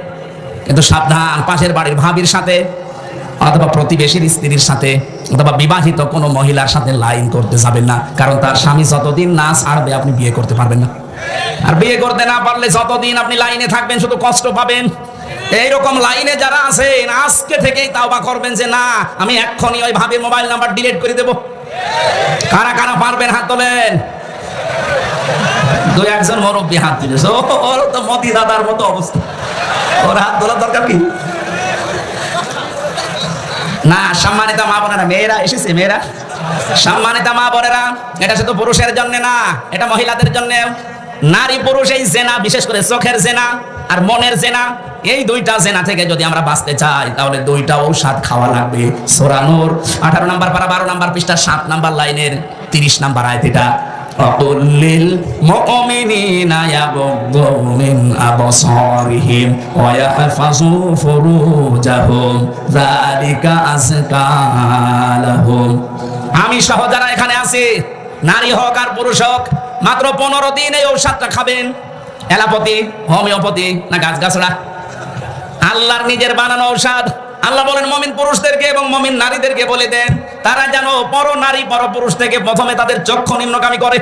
S1: কিন্তু সাবধান, পাশের বাড়ির ভাবির সাথে অথবা প্রতিবেশীর স্ত্রীর সাথে অথবা বিবাহিত কোনো মহিলার সাথে লাইন করতে যাবেন না। কারণ তার স্বামী যতদিন না ছাড়বে আপনি বিয়ে করতে পারবেন না। আর বিয়ে করতে না পারলে যতদিন আপনি লাইনে থাকবেন শুধু কষ্ট পাবেন। এইরকম লাইনে যারা আছেন আজকে থেকেই তাওবা করবেন যে না, আমি এক্ষুনি ওই ভাবির মোবাইল নাম্বার ডিলিট করে দেব। কারা কারা পারবেন হাত তোলেন। 2-1 মুরব্বী হাত তুলেছে। ওর তো মতি দাদার মতো অবস্থা, ওর হাত তোলার দরকার কি? না, সম্মানিত মা বোনেরা, মেয়েরা এসেছে, মেয়েরা সম্মানিত মা বোনেরা, এটা শুধু পুরুষের জন্য না, এটা মহিলাদের জন্য। নারী পুরুষ এই জেনা, বিশেষ করে চোখের জেনা আর মনের জেনা, এই 2টা জেনা থেকে যদি আমরা বাঁচতে চাই তাহলে 2টা ঔষধ খাওয়া লাগবে। সূরা নূর 18 নম্বর পারা 12 নম্বর পৃষ্ঠা 7 নম্বর লাইনের 30 নম্বর আয়াত। এটা অকুল্লিল মুমিনিনা ইয়াগুদ্দু মিন আবসারিহিম ওয়া ইয়াহফাযু ফুরুজাহুম যালিকা আযকা লাহুম। আমি সহ যারা এখানে আছি, নারী হোক আর পুরুষ হোক, মাত্র 15 দিন এই ঔষধটা খাবেন। এলাপতি, হোমিওপ্যাথি না গাছগাছড়া, আল্লাহর নিজের বানানো ঔষধ। আল্লাহ বলেন মুমিন পুরুষদেরকে এবং মুমিন নারীদেরকে বলে দেন তারা যেন পর নারী পর পুরুষ থেকে প্রথমে তাদের চক্ষু নিম্নগামী করে।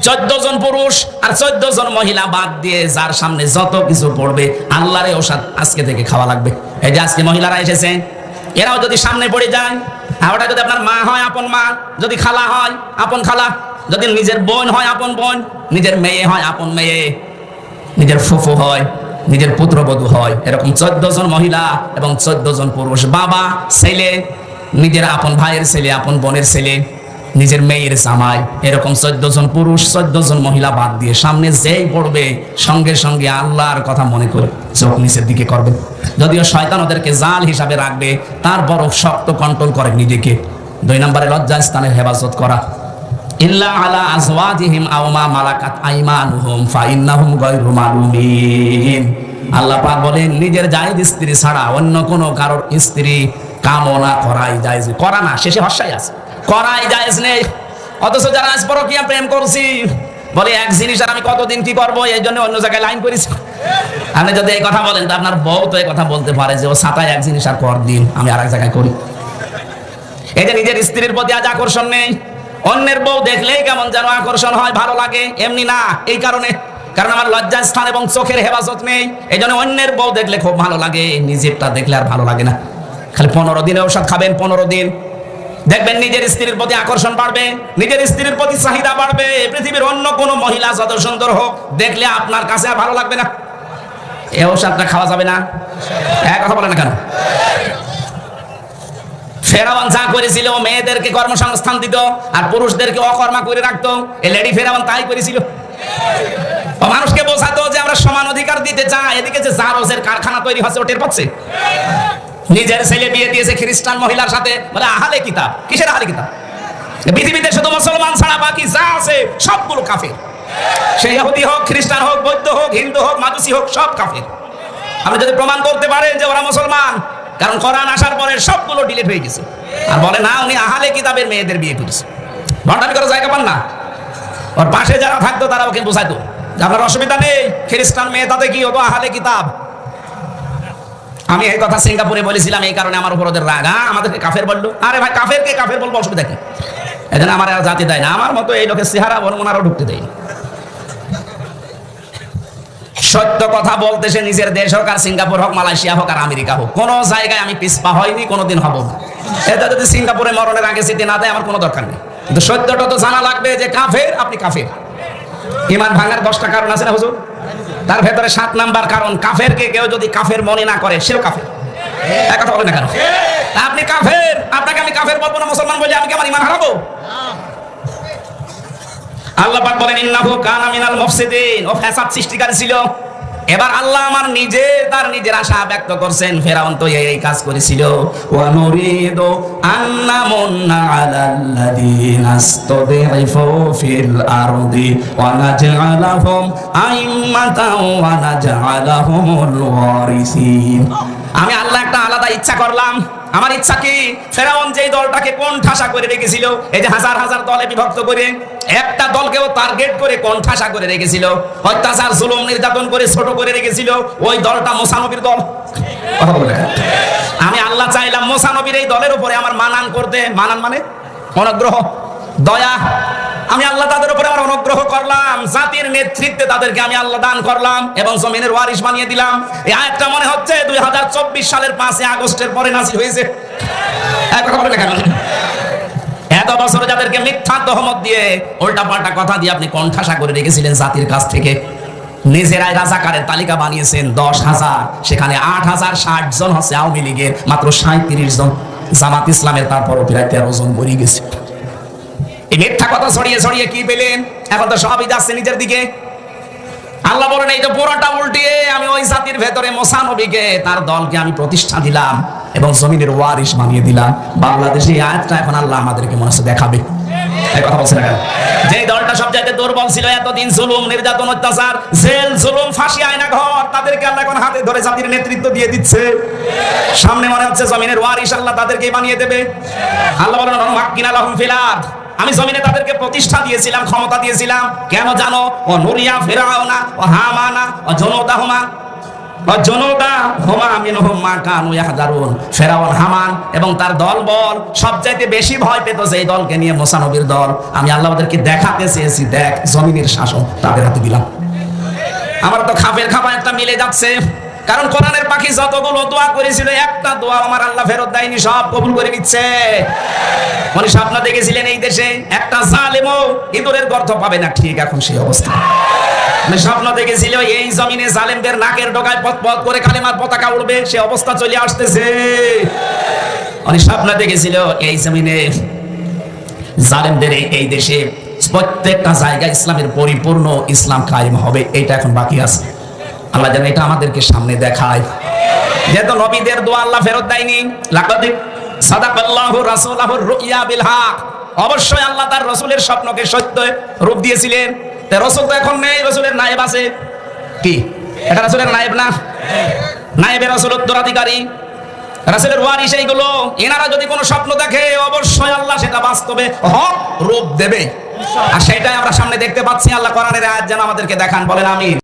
S1: 14 জন পুরুষ আর 14 জন মহিলা বাদ দিয়ে যার সামনে যত কিছু পড়বে আল্লাহর ঔষধ আজকে থেকে খাওয়া লাগবে। এই যে আজকে মহিলারা এসেছে, এরাও যদি সামনে পড়ে যায়, ওটা যদি আপনার মা হয় আপন মা, যদি খালা হয় আপন খালা, যদি নিজের বোন হয় আপন বোন, নিজের মেয়ে হয় আপন মেয়ে, নিজের ফুফু হয়, নিজের পুত্রবধূ হয়। এরকম 14 জন মহিলা এবং 14 জন পুরুষ, বাবা, ছেলে, নিজের আপন ভাইয়ের ছেলে, আপন বোনের ছেলে, নিজের মেয়ের জামাই, এরকম 14 জন পুরুষ 14 জন মহিলা বাদ দিয়ে সামনে যেই পড়বে সঙ্গে সঙ্গে আল্লাহর কথা মনে করে চোখ নিচের দিকে করবে। যদিও শয়তান ওদেরকে জাল হিসাবে রাখবে, তারপরও শক্ত কন্ট্রোল করে নিজেকে। 2 নম্বরে লজ্জা স্থানের হেফাজত করা। ইল্লা আলা আজওয়াজিহিম আও মা মালাকাত আইমানুহুম ফাইন্নাহুম গায়রু মালুমিন। আল্লাহ পাক বলেন নিজের জায়েজ স্ত্রী ছাড়া অন্য কোন কারোর স্ত্রী কামনা করাই জায়েজ, করা না, শেষে হস্যাই আছে, করাই জায়েজ নেই। অথচ যারা আজ পরকীয়া প্রেম করছি বলে এক জিনিস আর আমি কতদিন কি করবো, এই জন্য অন্য জায়গায় লাইন করেছি। আপনি যদি এই কথা বলেন তো আপনার বউ তো এই কথা বলতে পারে যে ও সাতায় এক জিনিস আর কর দিন, আমি আর এক জায়গায় করি। এই যে নিজের স্ত্রীর প্রতি আজ আকর্ষণ নেই, অন্যের বউ দেখলেই কেমন যেন আকর্ষণ হয়, ভালো লাগে, এমনি না। এই কারণে, কারণ আমার লজ্জা স্থান এবং চোখের হেফাজত নেই, এই জন্য অন্যের বউ দেখলে খুব ভালো লাগে, নিজেরটা দেখলে আর ভালো লাগে না। খালি 15 দিনে ঔষধ খাবেন, 15 দিন দেখবেন নিজের স্ত্রীর প্রতি আকর্ষণ বাড়বে, নিজের স্ত্রীর প্রতি চাহিদা বাড়বে। পৃথিবীর অন্য কোনো মহিলা যত সুন্দর হোক দেখলে আপনার কাছে আর ভালো লাগবে না। এই ঔষধটা খাওয়া যাবে না, এক কথা বলে না কেন? ফেরাউন যা করেছিল, মেয়েদেরকে কর্মসংস্থান দিত আর পুরুষদেরকে অকর্মা করে রাখতো। এই লেডি ফেরাউন তাই করেছিল। মানুষকে বোঝাতো যে আমরা সমান অধিকার দিতে চাই, এদিকে যে জারজের কারখানা তৈরি হচ্ছে ওটের পাচ্ছে। নিজের ছেলে বিয়ে দিয়েছে খ্রিস্টান মহিলার সাথে, বলে আহলে কিতাব। কিসের আহলে কিতাব? পৃথিবীতে শুধু মুসলমান ছাড়া বাকি যা আছে সবগুলো কাফের। সে ইহুদি হোক, খ্রিস্টান হোক, বৌদ্ধ হোক, হিন্দু হোক, মাজুসি হোক, সব কাফের। আপনি যদি প্রমাণ করতে পারেন যে ওরা মুসলমান, কারণ কোরআন আসার পরে সবগুলো ডিলিট হয়ে গেছে, আর বলে না উনি আহলে কিতাবের মেয়েদের বিয়ে করেছে, ভণ্ডামি করার জায়গা পান না। ওর পাশে যারা থাকতো তারা ওকে বোঝাইতো আপনার অসুবিধা নেই, খ্রিস্টান মেয়ে তাতে কি হতো, আহলে কিতাব। আমি এই কথা সিঙ্গাপুরে বলেছিলাম, এই কারণে আমার উপর ওদের রাগ, আমাদেরকে কাফের বললো। আরে ভাই, কাফেরকে কাফের বলবো, অসুবিধা কি? এজন্য আমার আর জাতি দেয় না, আমার মতো এই লোকের চেহারা বর্ণনারও ঢুকতে দেয় না। সত্য কথা বলতে সে নিজের দেশ হোক, আর সিঙ্গাপুর হোক, মালয়েশিয়া হোক, আর আমেরিকা হোক, কোন জায়গায় আমি পিছপা হয়নি, কোনোদিন হব না। এটা যদি সিঙ্গাপুরে মরণের আগে চিঠি না দেয় আমার কোনো দরকার নেই, কিন্তু সত্যটা তো জানা লাগবে যে কাফের, আপনি কাফের। ইমান ভাঙার 10টা কারণ আছে না হুজুর? তার ভেতরে 7 নাম্বার কারণ, কাফেরকে কেউ যদি কাফের মনে না করে সেও কাফের। এক কথা বলেন না কেন? আপনি কাফের, আপনাকে আমি কাফের বলবো না মুসলমান বলে আমি কি আমার ইমান হারাবো? আল্লাহ পাক বলেন ইন্নাহু কানা মিনাল মুফসিদিন, ও ফাসাদ সৃষ্টিকারী ছিল। এবার আল্লাহ আমার তার নিজের আশা ব্যক্ত করছেন, ফেরাউন তো এই কাজ করেছিল। ওয়া নুরিদু আন্নামুন্না আলাল্লাযিনা ইসতাদঈফু ফিল আরদি ওয়া নাজআলাহুম আইম্মাতাও ওয়া নাজআলাহুমুল ওয়ারিসিন। আমি আল্লাহ একটা আলাদা ইচ্ছা করলাম। আমার ইচ্ছা কি? ফেরাউন যেই দলটাকে কোণঠাসা করে রেখেছিল, এই যে হাজার হাজার দলে বিভক্ত করে একটা দলকেও টার্গেট করে কোণঠাসা করে রেখেছিল, অত্যাচার জুলুম নির্যাতন করে ছোট করে রেখেছিল, ওই দলটা মুসা নবীর দল। কথা বলে আমি আল্লাহ চাইলাম মুসা নবীর এই দলের উপরে আমার মানান করতে। মানান মানে অনুগ্রহ, দয়া। আমি আল্লাহ তাদের উপরে আমার অনুগ্রহ করলাম, জাতির নেতৃত্বে তাদেরকে আমি আল্লাহ দান করলাম এবং জমিনের ওয়ারিশ বানিয়ে দিলাম। এই আয়াতটা মনে হচ্ছে 2024 সালের 5 আগস্টের পরে নাযিল হয়েছে। কথা বলে কেন? এত বছর যাদেরকে মিথ্যা তহমত দিয়ে উল্টাপাল্টা কথা দিয়ে আপনি কণ্ঠাসা করে রেখেছিলেন জাতির কাছ থেকে, নিজেরাই রাজাকারের তালিকা বানিয়েছেন 10,000, সেখানে 8,060 জন হচ্ছে আওয়ামী লীগের, মাত্র 37 জন জামাত ইসলামের, তারপরও প্রায় 13 জন মরে গেছে। এই মিথ্যা কথা ছড়িয়ে ছড়িয়ে কি পেলেন? এখন তো সবই যাচ্ছে নিজের দিকে। আল্লাহ বলেন এই তো পুরোটা উল্টিয়ে আমি ওই জাতির ভেতরে মুসা নবীকে, তার দলকে আমি প্রতিষ্ঠা দিলাম এবং জমিনের ওয়ারিশ বানিয়ে দিলাম। বাংলাদেশে এই আয়াতটা এখন আল্লাহ আমাদেরকে মনে হচ্ছে দেখাবে। এই কথা বলছেন না? যে দলটা সবচাইতে দুর্বল ছিল, এতদিন জুলুম নির্যাতন অত্যাচার, জেল জুলুম, ফাঁসি, আয়না ঘর, তাদেরকে আল্লাহ এখন হাতে ধরে জাতির নেতৃত্ব দিয়ে দিচ্ছে। সামনে মনে হচ্ছে জমিনের ওয়ারিশ আল্লাহ তাদেরকে বানিয়ে দেবে। আল্লাহ বলেন মাক্কিনা লাহুম ফিল আরদ, আমি জমিনে তাদেরকে প্রতিষ্ঠা দিয়েছিলাম, ক্ষমতা দিয়েছিলাম। কেন জানো? ও নুরিয়া ফিরাউনা ও হামানা ও জুনুদাহুমা ফেরাউন, হামান এবং তার দল বল সবচাইতে বেশি ভয় পেত যে দলকে নিয়ে মুসা নবীর দল। আমি আল্লাহ ওদেরকে দেখাতে চেয়েছি, দেখ জমিনের শাসন তাদের হাতে দিলাম। আমার তো খাপের খাপা একটা মিলে যাচ্ছে, কারণ কোরআনের পাখি যতগুলো দোয়া করেছিল একটা দোয়া আমার আল্লাহ ফেরত দেয়নি, সব কবুল করে দিচ্ছে। মানে স্বপ্ন দেখেছিলেন এই দেশে একটা জালেমও ইঁদুরের গর্ত পাবে না, ঠিক এখন সেই অবস্থা। মানে স্বপ্ন দেখেছিল এই জমিনে জালেমদের নাকের ডগায় পথ পথ করে কালেমার পতাকা উড়বে, সে অবস্থা চলে আসতেছে। উনি স্বপ্ন দেখেছিল এই জমিনে জালেমদের এই দেশে প্রত্যেকটা জায়গায় ইসলামের পরিপূর্ণ ইসলাম কায়েম হবে। এটা এখন বাকি আছে। আল্লাহ যেন এটা আমাদেরকে সামনে দেখায়। যেহেতু নবীদের দোয়া আল্লাহ ফেরত দেয়নি, লাকাদ সাদাকাল্লাহু রাসূলাহুর রুইয়া বিল হক, অবশ্যই আল্লাহ তার রাসূলের স্বপ্নকে সত্য রূপ দিয়েছিলেন। তে রাসূল তো এখন নেই, রাসূলের নায়েব আছে। কি এটা রাসূলের নায়েব না? নায়েবের রাসূল উত্তরাধিকারী, রাসূলের ওয়ারিস এইগুলো। এনারা যদি কোনো স্বপ্ন দেখে অবশ্যই আল্লাহ সেটা বাস্তবে হক রূপ দেবে। আর সেটাই আমরা সামনে দেখতে পাচ্ছি। আল্লাহ কোরআনের আয়াত যেন আমাদেরকে দেখান, বলেন আমিন।